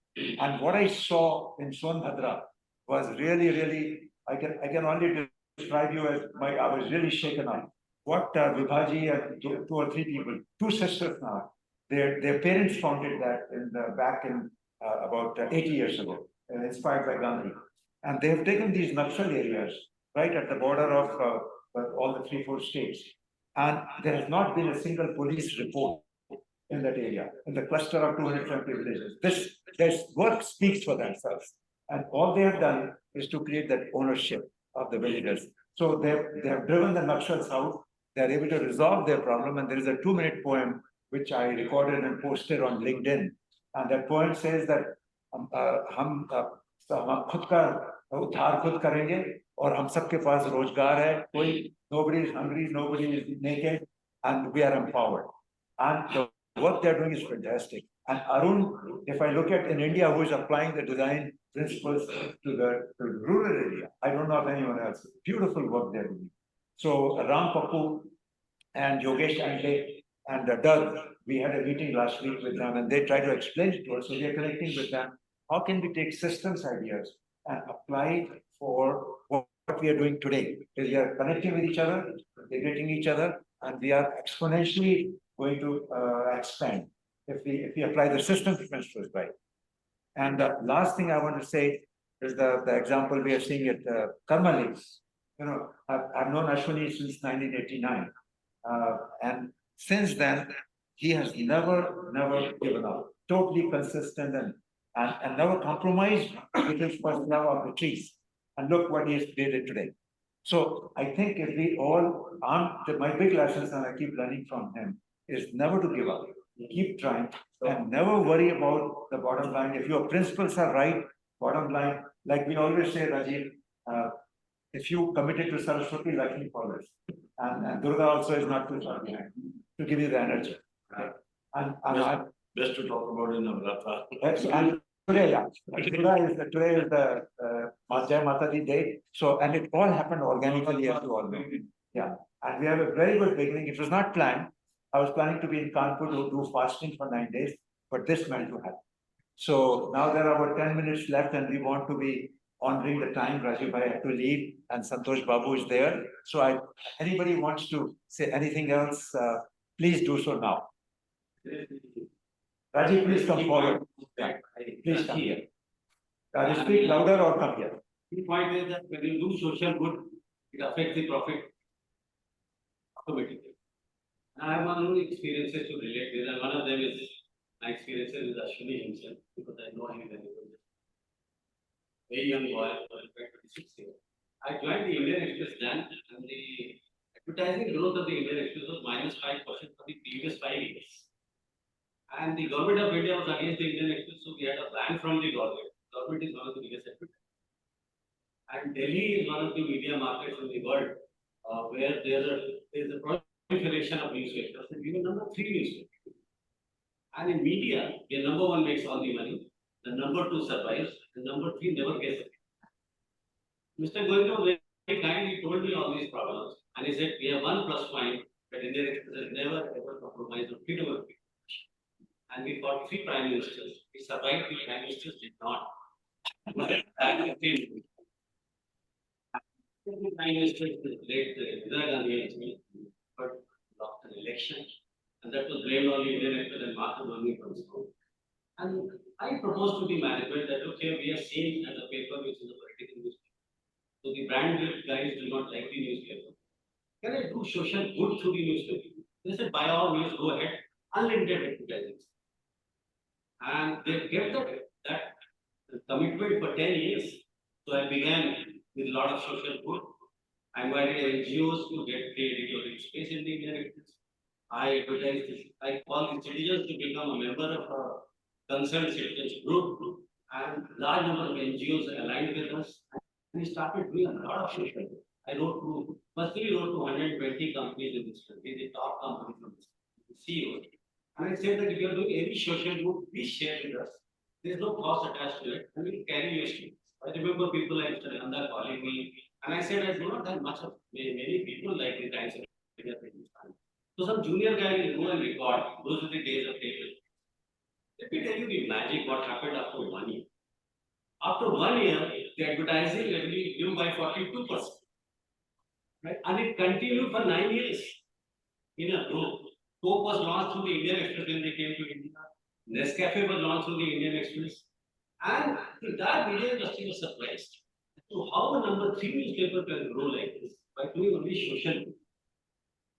And what I saw in Sonbhadra was really, I can only describe you as I was really shaken up. What Vibhaji and 2 or 3 people, 2 sisters now, their parents founded that back in about 80 years ago, inspired by Gandhi. And they have taken these Naxal areas right at the border of all the 3-4 states. And there has not been a single police report in that area, in the cluster of 270 villages. This work speaks for themselves. And all they have done is to create that ownership of the villagers. So they have driven the Naxals out. They're able to resolve their problem. And there is a 2-minute poem which I recorded and posted on LinkedIn. And that poem says that हम खुद का उद्धार खुद करेंगे और हम सबके पास रोजगार है nobody is hungry, nobody is naked, and we are empowered. And the work they're doing is fantastic. And Arun, if I look at in India who is applying the design principles to the rural area, I don't know of anyone else. Beautiful work they're doing. So Ram Papu and Yogesh Ande and Doug, we had a meeting last week with them, and they tried to explain it to us. So we are connecting with them. How can we take systems ideas and apply it for what we are doing today? Because we are connecting with each other, integrating each other, and we are exponentially going to expand if we apply the systems principles right. And the last thing I want to say is the example we are seeing at Karma Lakes. I've known Ashwini since 1989. And since then, he has never given up. Totally consistent and never compromised with his first love of the trees. And look what he has created today. So I think if we all my big lessons, and I keep learning from him, is never to give up. Keep trying and never worry about the bottom line. If your principles are right, bottom line, like we always say, Rajiv, if you committed to Saraswati, Lakshmi follows. And Durga also is not too far behind to give you the energy. Right? And best to talk about in Navratri. And today, today is the Jai Mata Di day. So, and it all happened organically, as you all know. Yeah. And we have a very good beginning. It was not planned. I was planning to be in Kanpur to do fasting for 9 days, but this meant to happen. So now there are about 10 minutes left, and we want to be honoring the time. Rajiv Bhai had to leave, and Santosh Babu is there. So anybody wants to say anything else, please do so now. Rajiv, please come forward. Yeah. Please come here. Rajiv, speak louder or come here. The point is that when you do social good, it affects the profit automatically. I have my own experiences to relate with, and one of them is My experience is Ashwini himself, because I know him very well. Very young boy, 26 years. I joined the Indian Express then, and the advertising growth of the Indian Express was -5% for the previous 5 years. And the government of India was against the Indian Express, so we had a ban from the government. Government is one of the biggest advertisers. And Delhi is one of the media markets in the world where there's a proliferation of newspapers. And we were number 3 newspaper. And in media, the number 1 makes all the money, the number 2 survives, the number 3 never gets it. Mr. Goenka was very kind, he told me all these problems, and he said, we have one plus point, that Indian Express has never ever compromised on freedom of speech. And we fought 3 prime ministers. We survived, the prime ministers did not. The prime minister is the late Indira Gandhi and me, but lost an election, and that was blamed on the Indian Express and Martha Gandhi from school. And I proposed to the management that okay, we are seen as a paper which is a political newspaper. So the brand guys do not like the newspaper. Can I do social good through the newspaper? They said, by all means, go ahead, unlimited advertising. And they kept that commitment for 10 years. So I began with a lot of social good. I invited NGOs to get free editorial space in the Indian Express. I advertised this. I called the citizens to become a member of a concerned citizens group, and large number of NGOs aligned with us. We started doing a lot of social. I wrote to 120 companies in this country, the top companies from this country, CEOs. And I said that if you are doing any social group, please share with us. There's no cost attached to it, and we'll carry your students. I remember people like Mr. Nanda calling me, and I said I do not have much of many people like the kinds of so some junior guy will go and record. Those are the days of tape. Let me tell you the magic what happened after 1 year. After 1 year, the advertising revenue grew by 42%. Right? And it continued for 9 years in a row. Coke was launched through the Indian Express when they came to India. Nescafe was launched through the Indian Express. And the entire media industry was surprised. So how a number 3 newspaper can grow like this by doing only social good.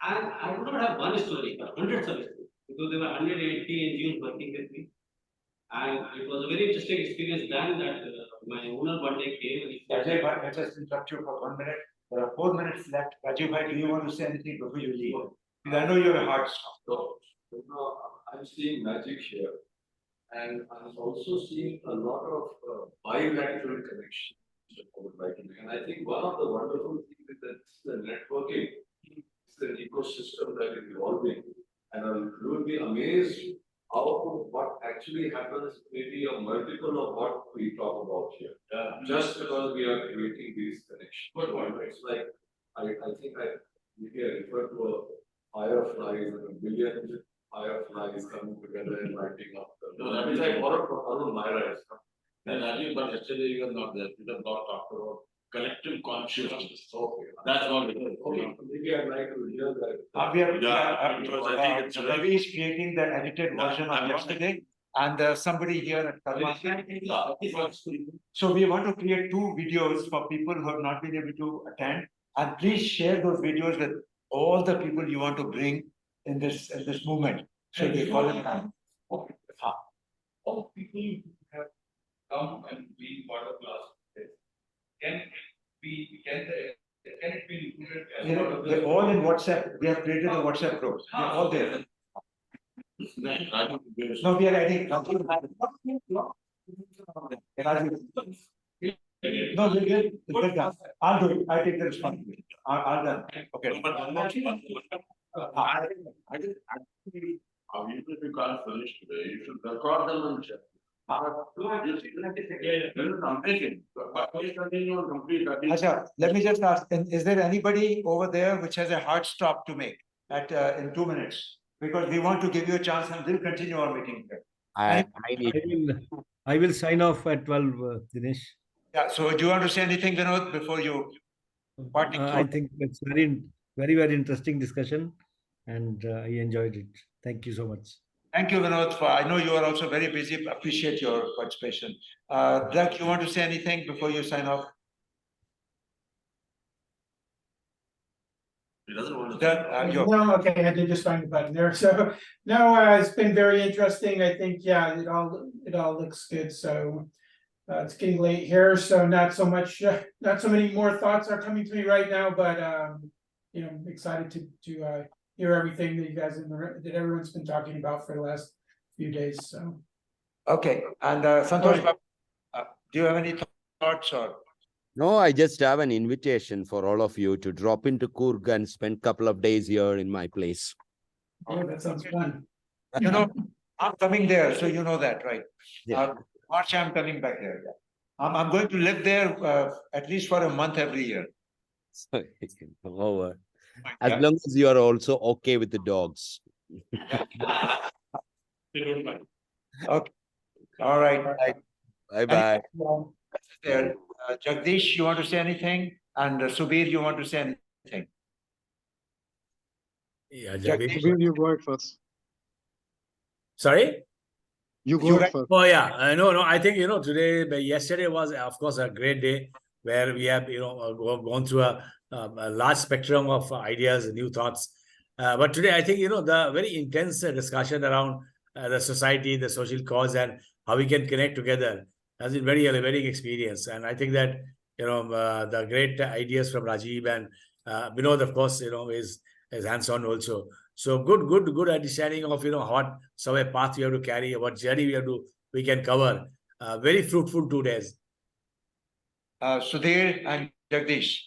And I do not have one story, but hundreds of stories, because there were 180 NGOs working with me. And it was a very interesting experience then that my owner one day came and he said, Rajiv, let us interrupt you for 1 minute. There are 4 minutes left. Rajiv, do you want to say anything before you leave? Because I know you're a hard stop. So, I'm seeing magic here. And I'm also seeing a lot of bilateral connections that I would like to make. And I think one of the wonderful things is that the networking is an ecosystem that is evolving. And you will be amazed how what actually happens maybe a multiple of what we talk about here. Just because we are creating these connections. But it's like I think maybe I refer to a fireflies and a billion fireflies coming together and lighting up. No, that is like borrowed from Arun Myra. And I think, but yesterday you were not there. We have not talked about collective consciousness. Okay. That's what it is. Okay, maybe I'd like to hear that. Because I think it's Ravi is creating the edited version of yesterday, and somebody here at Karma. So we want to create 2 videos for people who have not been able to attend, and please share those videos with all the people you want to bring in this movement. So they call it. All people who have come and been part of class, can it be included as You know, they're all in WhatsApp. We have created a WhatsApp group. They're all there. No, we are adding. No, we're done. I'll do it. I take the responsibility. I'll done. Okay. I just actually, even if you can't finish today, you should record them and check. Asha, let me just ask, is there anybody over there which has a hard stop to make at in 2 minutes? Because we want to give you a chance and we'll continue our meeting here. I need I will sign off at 12, Dinesh. Yeah, so do you want to say anything, Vinod, before you? I think it's very interesting discussion, and I enjoyed it. Thank you so much. Thank you, Vinod. I know you are also very busy. Appreciate your participation. Doug, you want to say anything before you sign off? He doesn't want to. No, okay, I did just find the button there, so, no, it's been very interesting, I think, yeah, it all looks good, so. It's getting late here, so not so much, not so many more thoughts are coming to me right now, but, you know, excited to hear everything that you guys that everyone's been talking about for the last few days, so. Okay, and Santosh, do you have any thoughts or? No, I just have an invitation for all of you to drop into Coorg and spend a couple of days here in my place. Oh, that sounds fun. You know, I'm coming there, so you know that, right? Yeah. March, I'm coming back there. I'm going to live there at least for a month every year. So you can come over. As Yeah. long as you are also okay with the dogs. They don't mind. Okay, all right. Bye-bye. There, Jagdish, you want to say anything? And Subir, you want to say anything? Yeah, Jagdish. Jagdish. You go ahead first. Sorry? You You go right. ahead first. Oh yeah, no. I think yesterday was of course a great day where we have gone through a large spectrum of ideas, new thoughts. But today I think the very intense discussion around the society, the social cause, and how we can connect together has been very very experience. And I think that the great ideas from Rajiv and Vinod, of course, is hands-on also. So good understanding of what sort of path we have to carry, what journey we can cover. Very fruitful 2 days. Sudhir and Jagdish.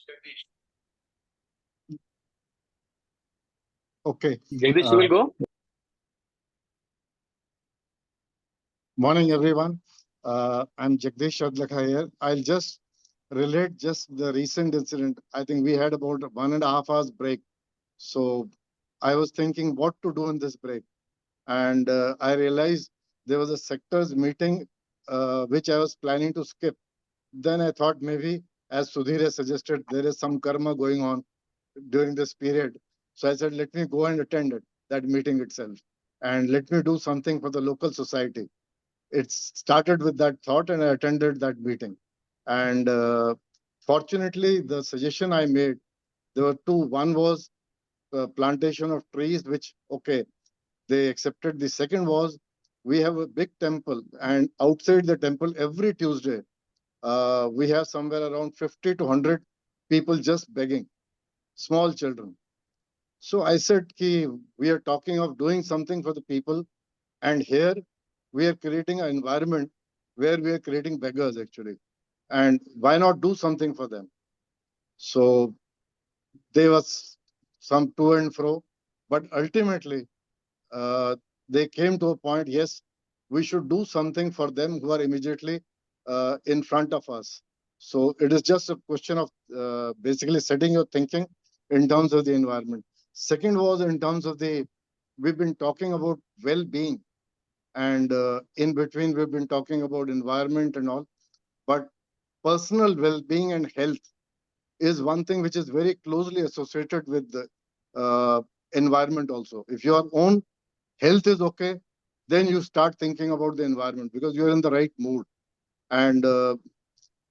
Okay. Jagdish, you will go? Morning, everyone. I'm Jagdish Adlakha here. I'll just relate the recent incident. I think we had about 1.5 hours break. So I was thinking what to do in this break. And I realized there was a sectors meeting, which I was planning to skip. Then I thought maybe, as Sudhir has suggested, there is some karma going on during this period. So I said, let me go and attend that meeting itself. And let me do something for the local society. It started with that thought and I attended that meeting. And fortunately, the suggestion I made, there were two. One was plantation of trees, which, okay, they accepted. The second was, we have a big temple, and outside the temple every Tuesday, we have somewhere around 50 to 100 people just begging, small children. So I said, we are talking of doing something for the people, and here we are creating an environment where we are creating beggars actually. And why not do something for them? So there was some to and fro, but ultimately they came to a point, yes, we should do something for them who are immediately in front of us. So it is just a question of basically setting your thinking in terms of the environment. Second was in terms of we've been talking about well-being, and in between we've been talking about environment and all, but personal well-being and health is one thing which is very closely associated with the environment also. If your own health is okay, then you start thinking about the environment because you're in the right mood. And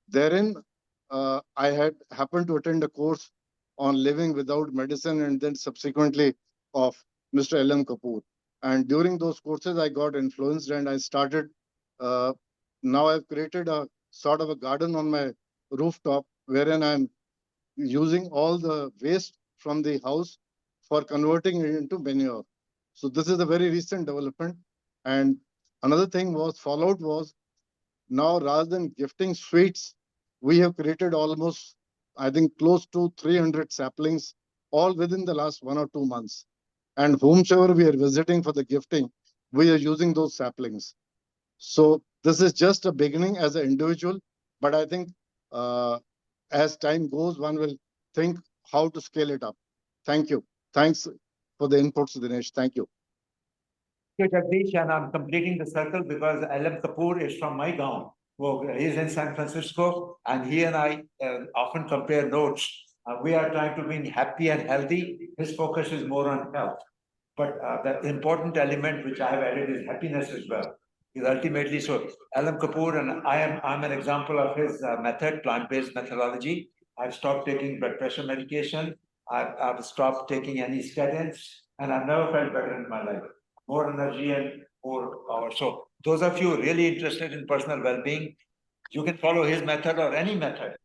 therein, I had happened to attend a course on living without medicine and then subsequently of Mr. L.M. Kapoor. And during those courses, I got influenced and I started, now I've created a sort of a garden on my rooftop wherein I'm using all the waste from the house for converting it into manure. So this is a very recent development. And another thing was fallout was, now rather than gifting sweets, we have created almost, I think, close to 300 saplings, all within the last 1 or 2 months. And whomsoever we are visiting for the gifting, we are using those saplings. So this is just a beginning as an individual, but I think as time goes, one will think how to scale it up. Thank you. Thanks for the inputs, Dinesh. Thank you. Thank you, Jagdish, and I'm completing the circle because L.M. Kapoor is from my town. Well, he's in San Francisco, and he and I often compare notes. We are trying to be happy and healthy. His focus is more on health. But the important element which I have added is happiness as well. Is ultimately so. L.M. Kapoor and I'm an example of his method, plant-based methodology. I've stopped taking blood pressure medication. I've stopped taking any statins, and I've never felt better in my life. More energy and more power. So those of you really interested in personal well-being, you can follow his method or any method,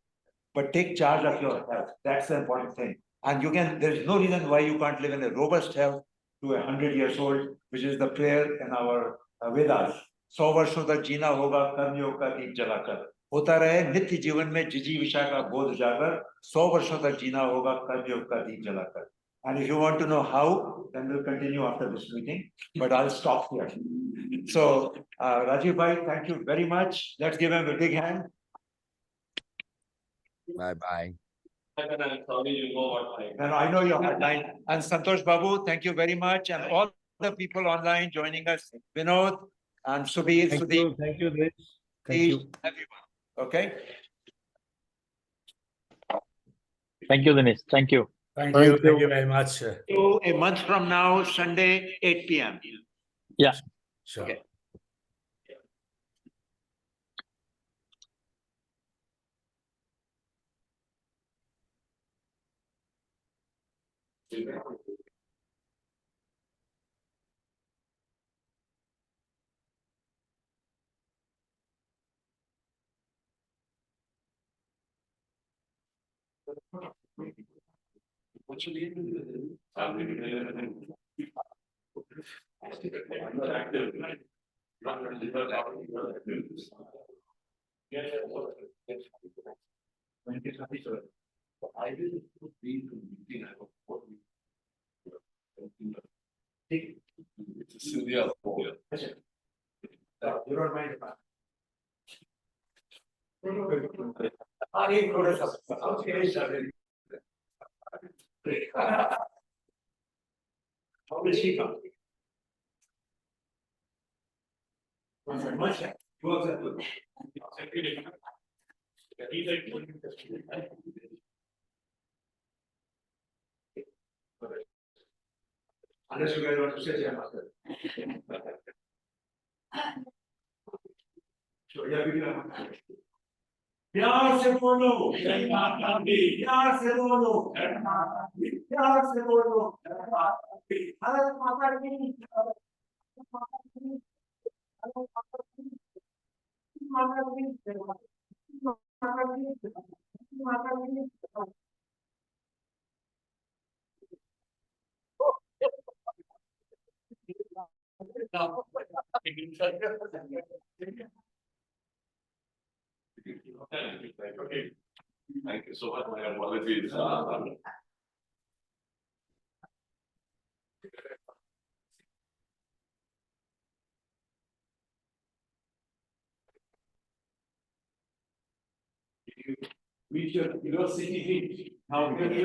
but take charge of your health. That's the important thing. And you can, there is no reason why you can't live in a robust health to 100 years old, which is the prayer in our Vedas. 100 वर्षों तक जीना होगा कर्म योग का दीप जलाकर. होता रहे नित्य जीवन में जिजीविषा का बोध जागर. 100 वर्षों तक जीना होगा कर्म योग का दीप जलाकर. And if you want to know how, then we'll continue after this meeting. But I'll stop here. So, Rajiv Bhai, thank you very much. Let's give him a big hand. Bye-bye. And I know you're online. And Santosh Babu, thank you very much. And all the people online joining us, Vinod and Subir, Thank you, Dinesh. Thank you. everyone. Okay. Thank you, Dinesh. Thank you. Thank you very much. So a month from now, Sunday, 8 p.m. Yeah. Sure. Okay. You don't mind. How will she come? Much. Unless you guys want to say something. So, yeah, प्यार से बोलो जय माता दी प्यार से बोलो जय माता दी प्यार से बोलो जय माता दी भारत माता की भारत माता की भारत माता की माता की माता की माता की Okay. Thank you so much. My apologies. Reach your city. Now, yeah.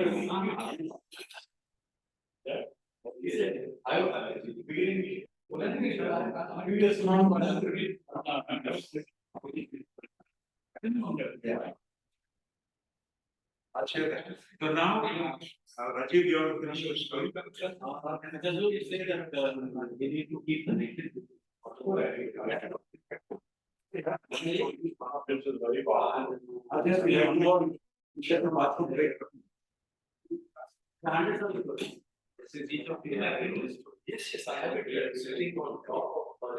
I beginning. So now, Rajiv, you want to finish your story? Just say that we need to keep connected. We have to share the bathroom break. Yes, yes, I have it. We are sitting on top of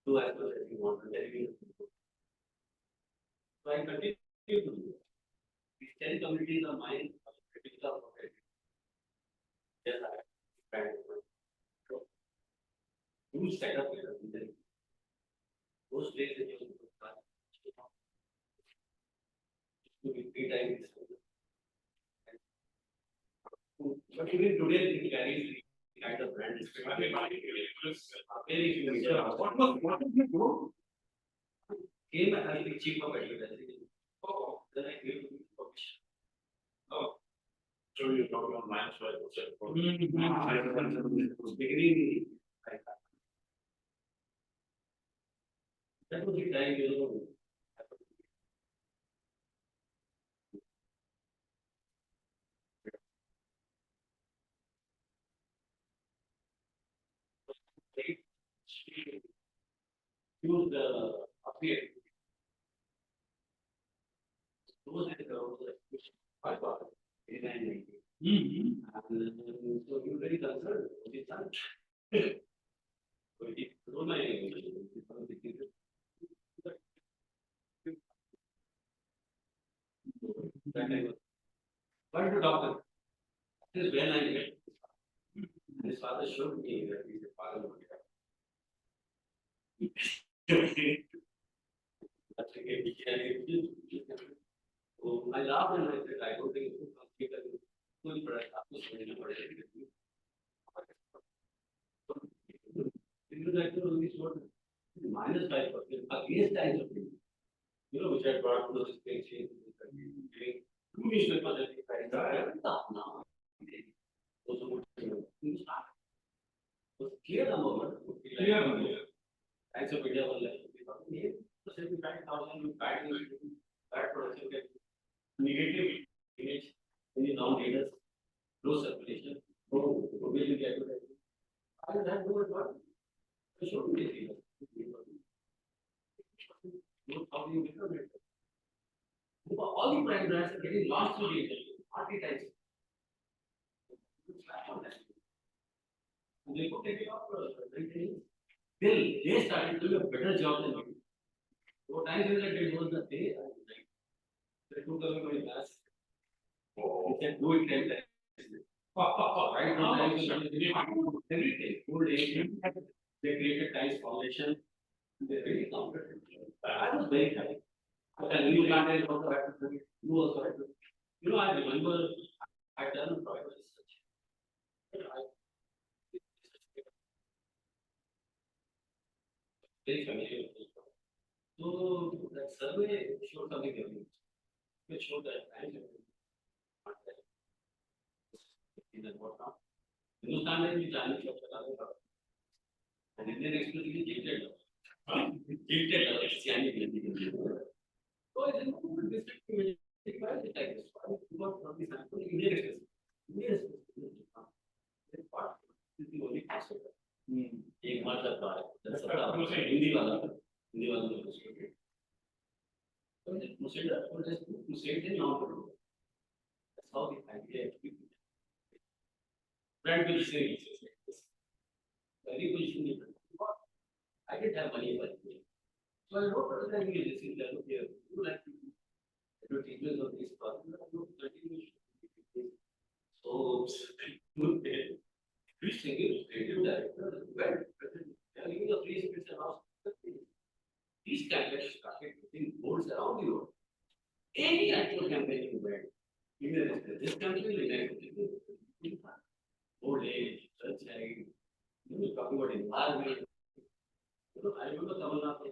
do as much as you want to tell you. So I continue to do. These 10 communities are mine, critical of it. Yes, I have. So, you set up here, those days that you to be 3 times. But even today, it carries the kind of brand. What did you do? Came and I think cheap of advertising. Oh, then I gave you permission. Oh. So you're talking on mine, so I was beginning. That was the time, you know. Use the appear. Those are the I got it. And so you're very concerned with that. So it was my why the doctor? This is when I met. His father showed me that he's a father. So I laughed and I said, I don't think it's complicated. Full product. Minus 5% against times of things. You know, which I brought to those things. Two newspapers at the time. Now, also, was clear number. Clear number. Thanks of India was left. 75,000 bad production, negative image, any non-readers, low circulation, no mobility advertising. I don't have no one. I should be how do you become it? All the prime brands are getting launched to the industry, archetypes. They could take it off they started doing a better job than me. So times when I did was the day they took away my class. They said do it 10 times. Right now, everything. Full day, they created nice foundation. They really comforted. I was very happy. And you planted also had to do it. You also had to. You know, I remember I done private research. Very familiar with this. So that survey showed something different. Which showed that I Hindustan is Chinese and Indian Express is jilted. Jilted, it's Chinese. So I think this is why is it like this? Why is it not from the sample Indian Express? Indian Express. This part is the only concept. एक बार तक था हिंदी वाला so it consider to say it now. That's how the idea brand will say very position. I didn't have money but so I wrote that this is that okay you like to teachers of this problem so which thing is creative director well telling you the three secrets and these campaigns started putting boards around the world. Any actual campaign you made, even this country, old age, such like, talking about environment. I remember Tamil Nadu,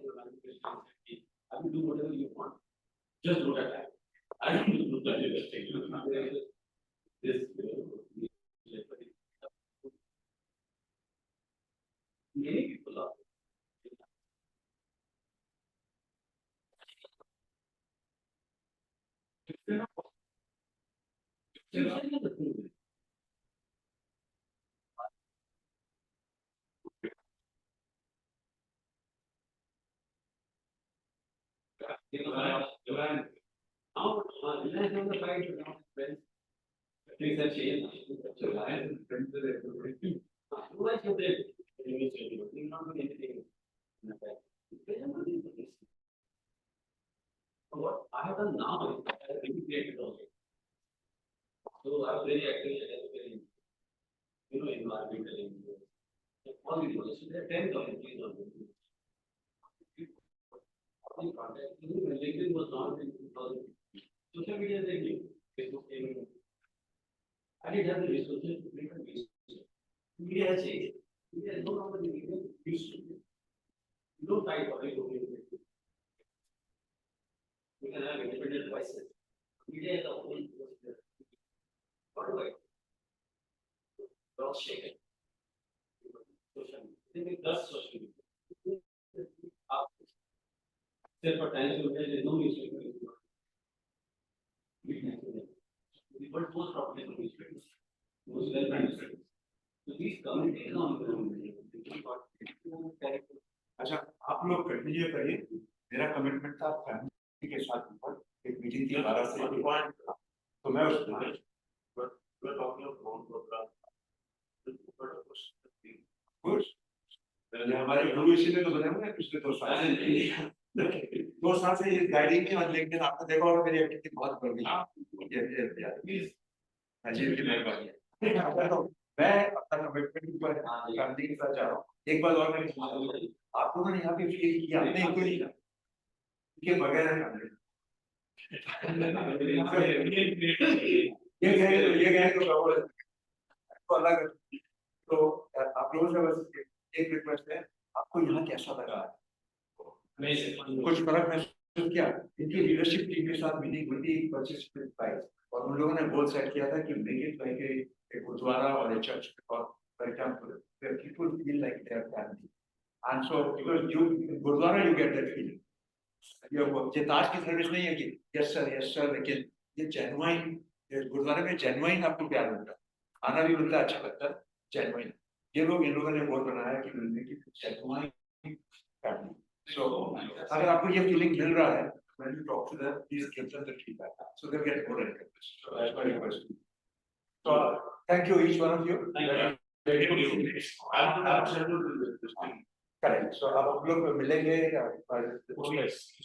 I will do whatever you want. Just don't attack. I don't do that. This, many people are. Now, Reliance on the side, things have changed. So Reliance is friends with everybody. Otherwise, you're there. You're not doing anything. What I have done now is I have integrated also. So I was very active in environmental all the projects. So there are 10 communities on the contact. LinkedIn was not in 2000. social media is like Facebook, everything. And it has a social media has changed. Media is no longer the media used to be. You don't type or you can have independent voices. Media is the only voice. What do I? Cross shaking. Social media. That's social media. Except for times there is no newspaper. We put most properties on newspapers. Most well-branded newspapers. So these communities on अच्छा आप लोग continue करिए मेरा commitment था family के साथ ऊपर एक मीटिंग थी 12 से 1 तो मैं उसमें हमारे गुरु इसीलिए तो बने हुए पिछले 2 साल से 2 साल से ये गाइडिंग में लेकिन आपने देखा होगा मेरी एक्टिविटी बहुत बढ़ गई अजीब की मेहरबानी मैं अपना कमिटमेंट पर फैमिली के साथ जा रहा हूँ एक बार और मैं आप लोगों ने यहाँ पे फील किया आपने इनको नहीं किया के बगैर ये गए तो अलग तो आप लोगों से बस एक रिक्वेस्ट है आपको यहाँ कैसा लगा कुछ फर्क महसूस किया इनकी लीडरशिप टीम के साथ मीटिंग हुई थी 25 प्राइस और उन लोगों ने गोल सेट किया था कि make it like a gurdwara और a church for example where people feel like they are family and so because you in Gurdwara you get that feeling ये ताज की सर्विस नहीं है कि यस सर लेकिन ये जेन्युइन गुरुद्वारे में जेन्युइन आपको प्यार मिलता है आना भी मिलता है अच्छा लगता है जेन्युइन ये लोग इन लोगों ने बोल बनाया कि मिलने की जेन्युइन फैमिली सो अगर आपको ये फीलिंग मिल रहा है when you talk to them please give them the feedback so they'll get more encouraged so that's my request so thank you each one of you thank you correct so अब हम लोग मिलेंगे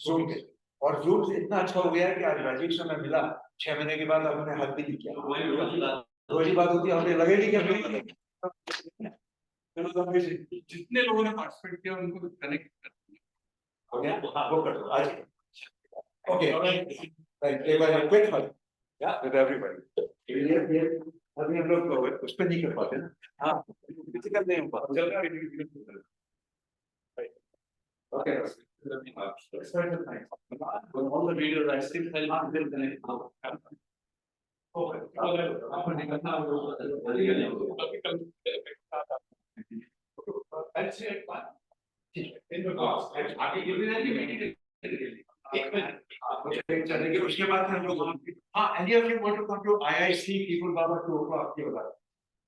zoom पे और zoom से इतना अच्छा हो गया है कि आज राजीव से मैं मिला 6 महीने के बाद हमने हक भी नहीं किया रोज ही बात होती है हमें लगेगी कि जितने लोगों ने पार्टिसिपेट किया उनको कनेक्ट हो गया वो कर दो आज ओके राइट एक बार क्विक हग या विद एवरीबॉडी ये अभी हम लोग उस पे नहीं कर पाते ना हां फिजिकल नहीं हो पाता okay when all the videos I still tell until the next उसके बाद हम लोग हाँ any of you want to come to IIC people Baba 2 o'clock ये बता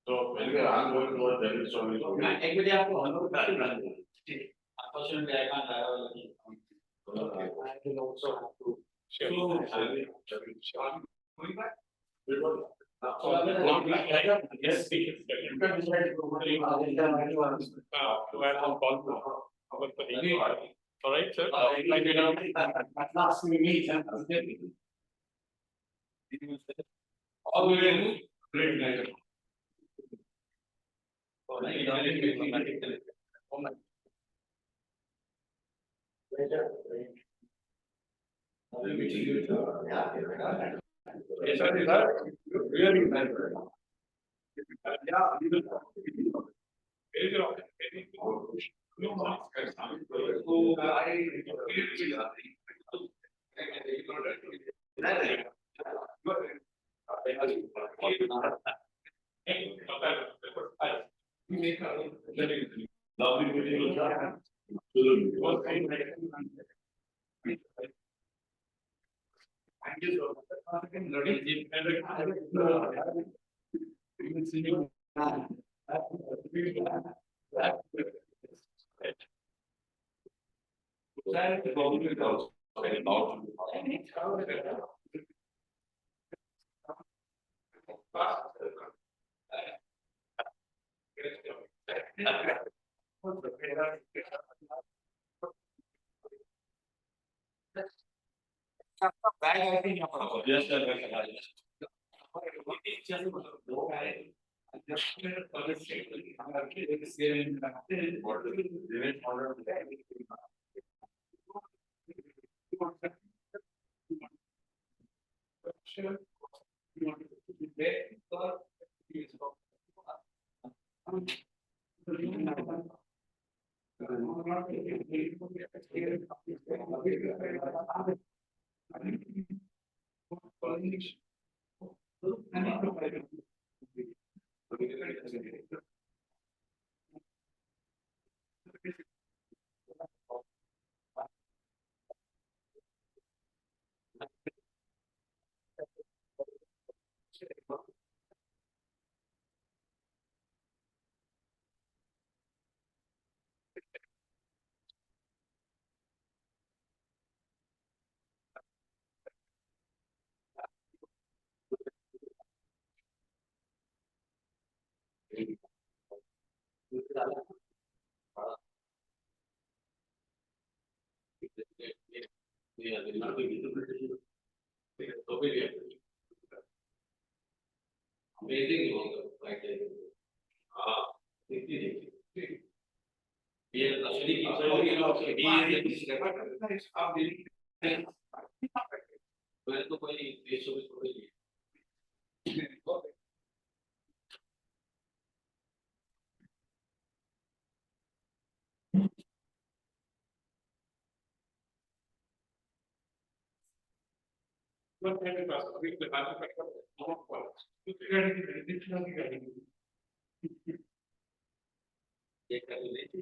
So, anyway, I'm going to work very strongly. एक बजे आपको हम लोग unfortunately I can't travel. I will also have to share. Going back? Yes, You can decide to go all right, sir. last meet All the way. Great night. Yes, sir. Really nice. Thank you so Yes, sir. structure. You want to be there, or is Amazing, like we are actually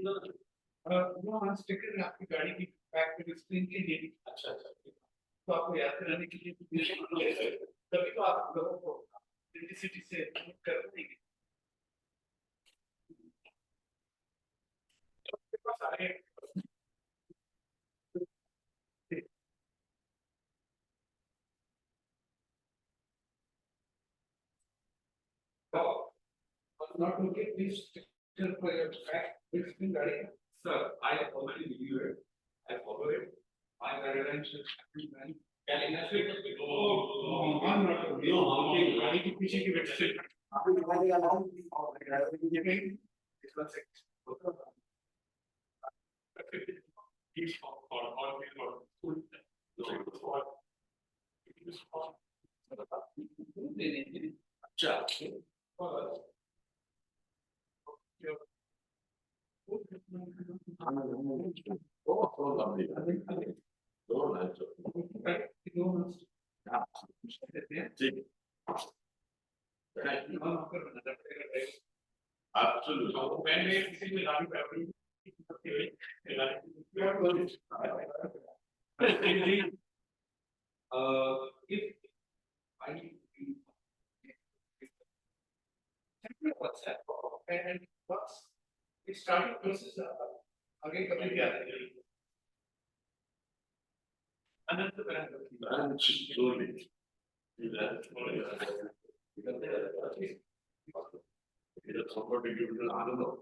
no, हम sticker आपकी गाड़ी की back पे screen के लिए अच्छा तो आपको याद कराने के लिए तभी तो आप लोगों को सिटी से कर देंगे not looking please sticker for your back screen गाड़ी का Sir, I already review it. I follow it. My guidelines is can I'm not no mounting गाड़ी के पीछे की website Oh, so lovely. So nice. Absolutely. When we see the live every If I what's that and what's it started process again completely another branch slowly. It's supporting you to I don't know.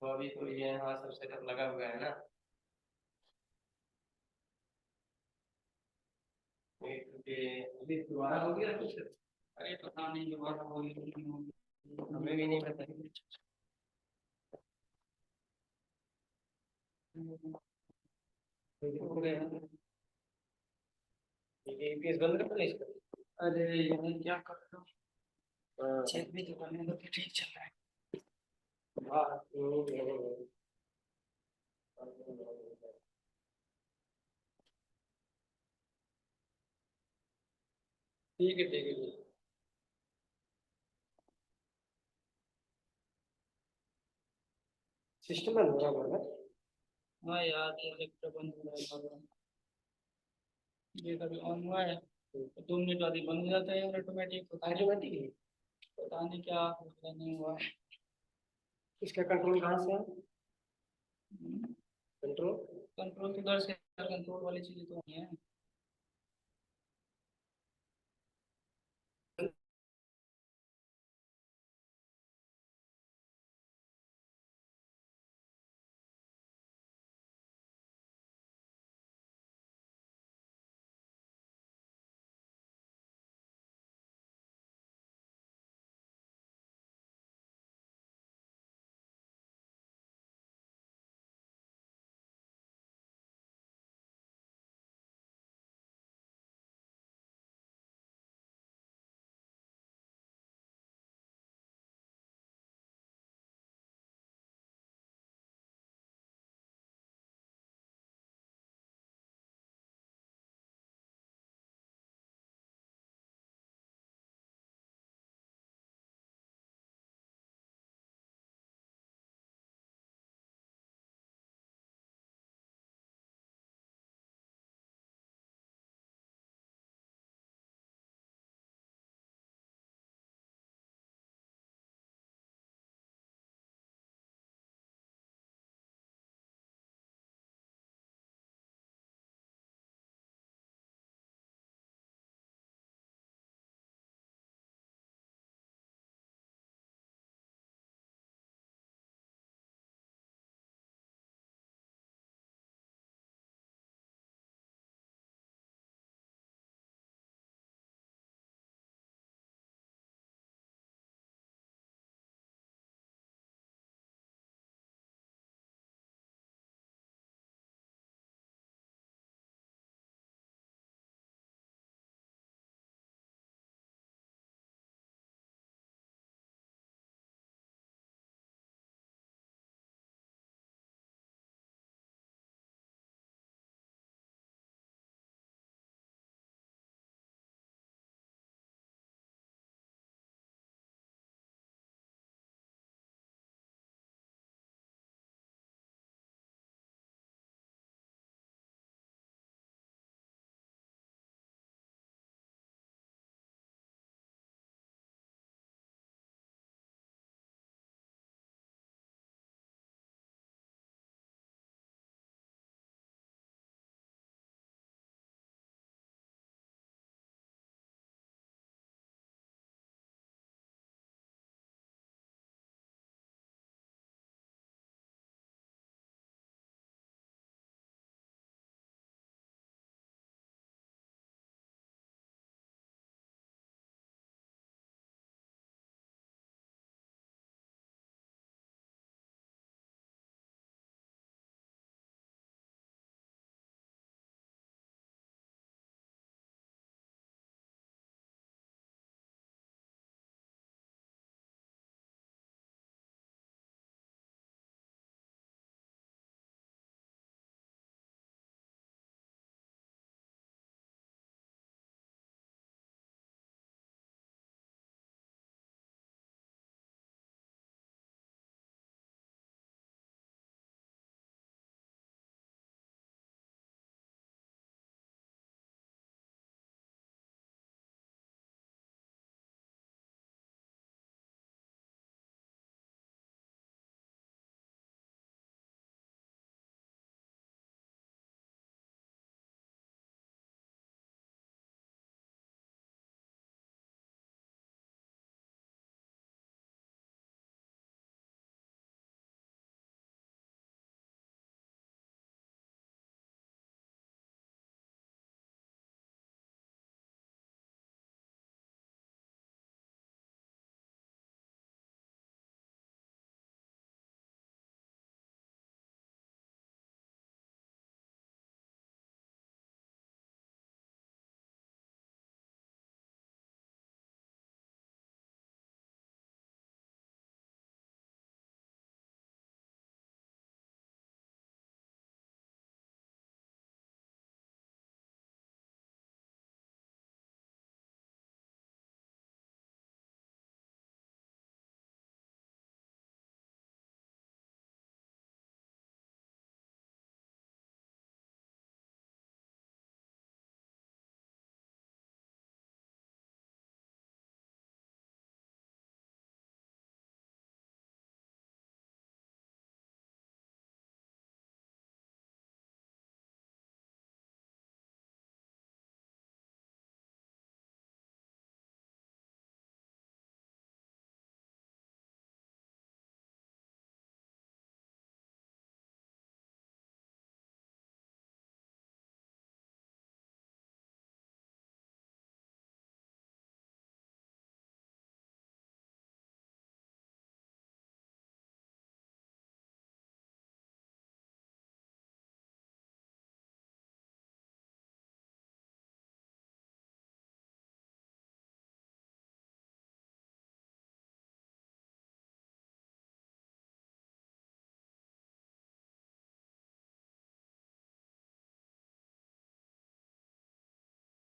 तो अभी तो ये यहाँ सब setup लगा हुआ है ना। अभी दोबारा हो गया कुछ? अरे पता नहीं दोबारा हो गया, हमें भी नहीं पता। एपीएस बंद कर इसका। अरे ये क्या कर रहा हूँ, चेक भी तो करने दो कि ठीक चल रहा है। ठीक है ठीक है। सिस्टम बंद हो रहा है। हाँ यार ये लेक्चर बंद हो रहा है, ये कभी ऑन हुआ है तो 2 मिनट बाद ही बंद हो जाता है ऑटोमेटिक। ऑटोमेटिक पता नहीं क्या नहीं हुआ है। इसका कंट्रोल कहाँ से है? कंट्रोल कंट्रोल किधर से? कंट्रोल वाली चीजें तो नहीं है।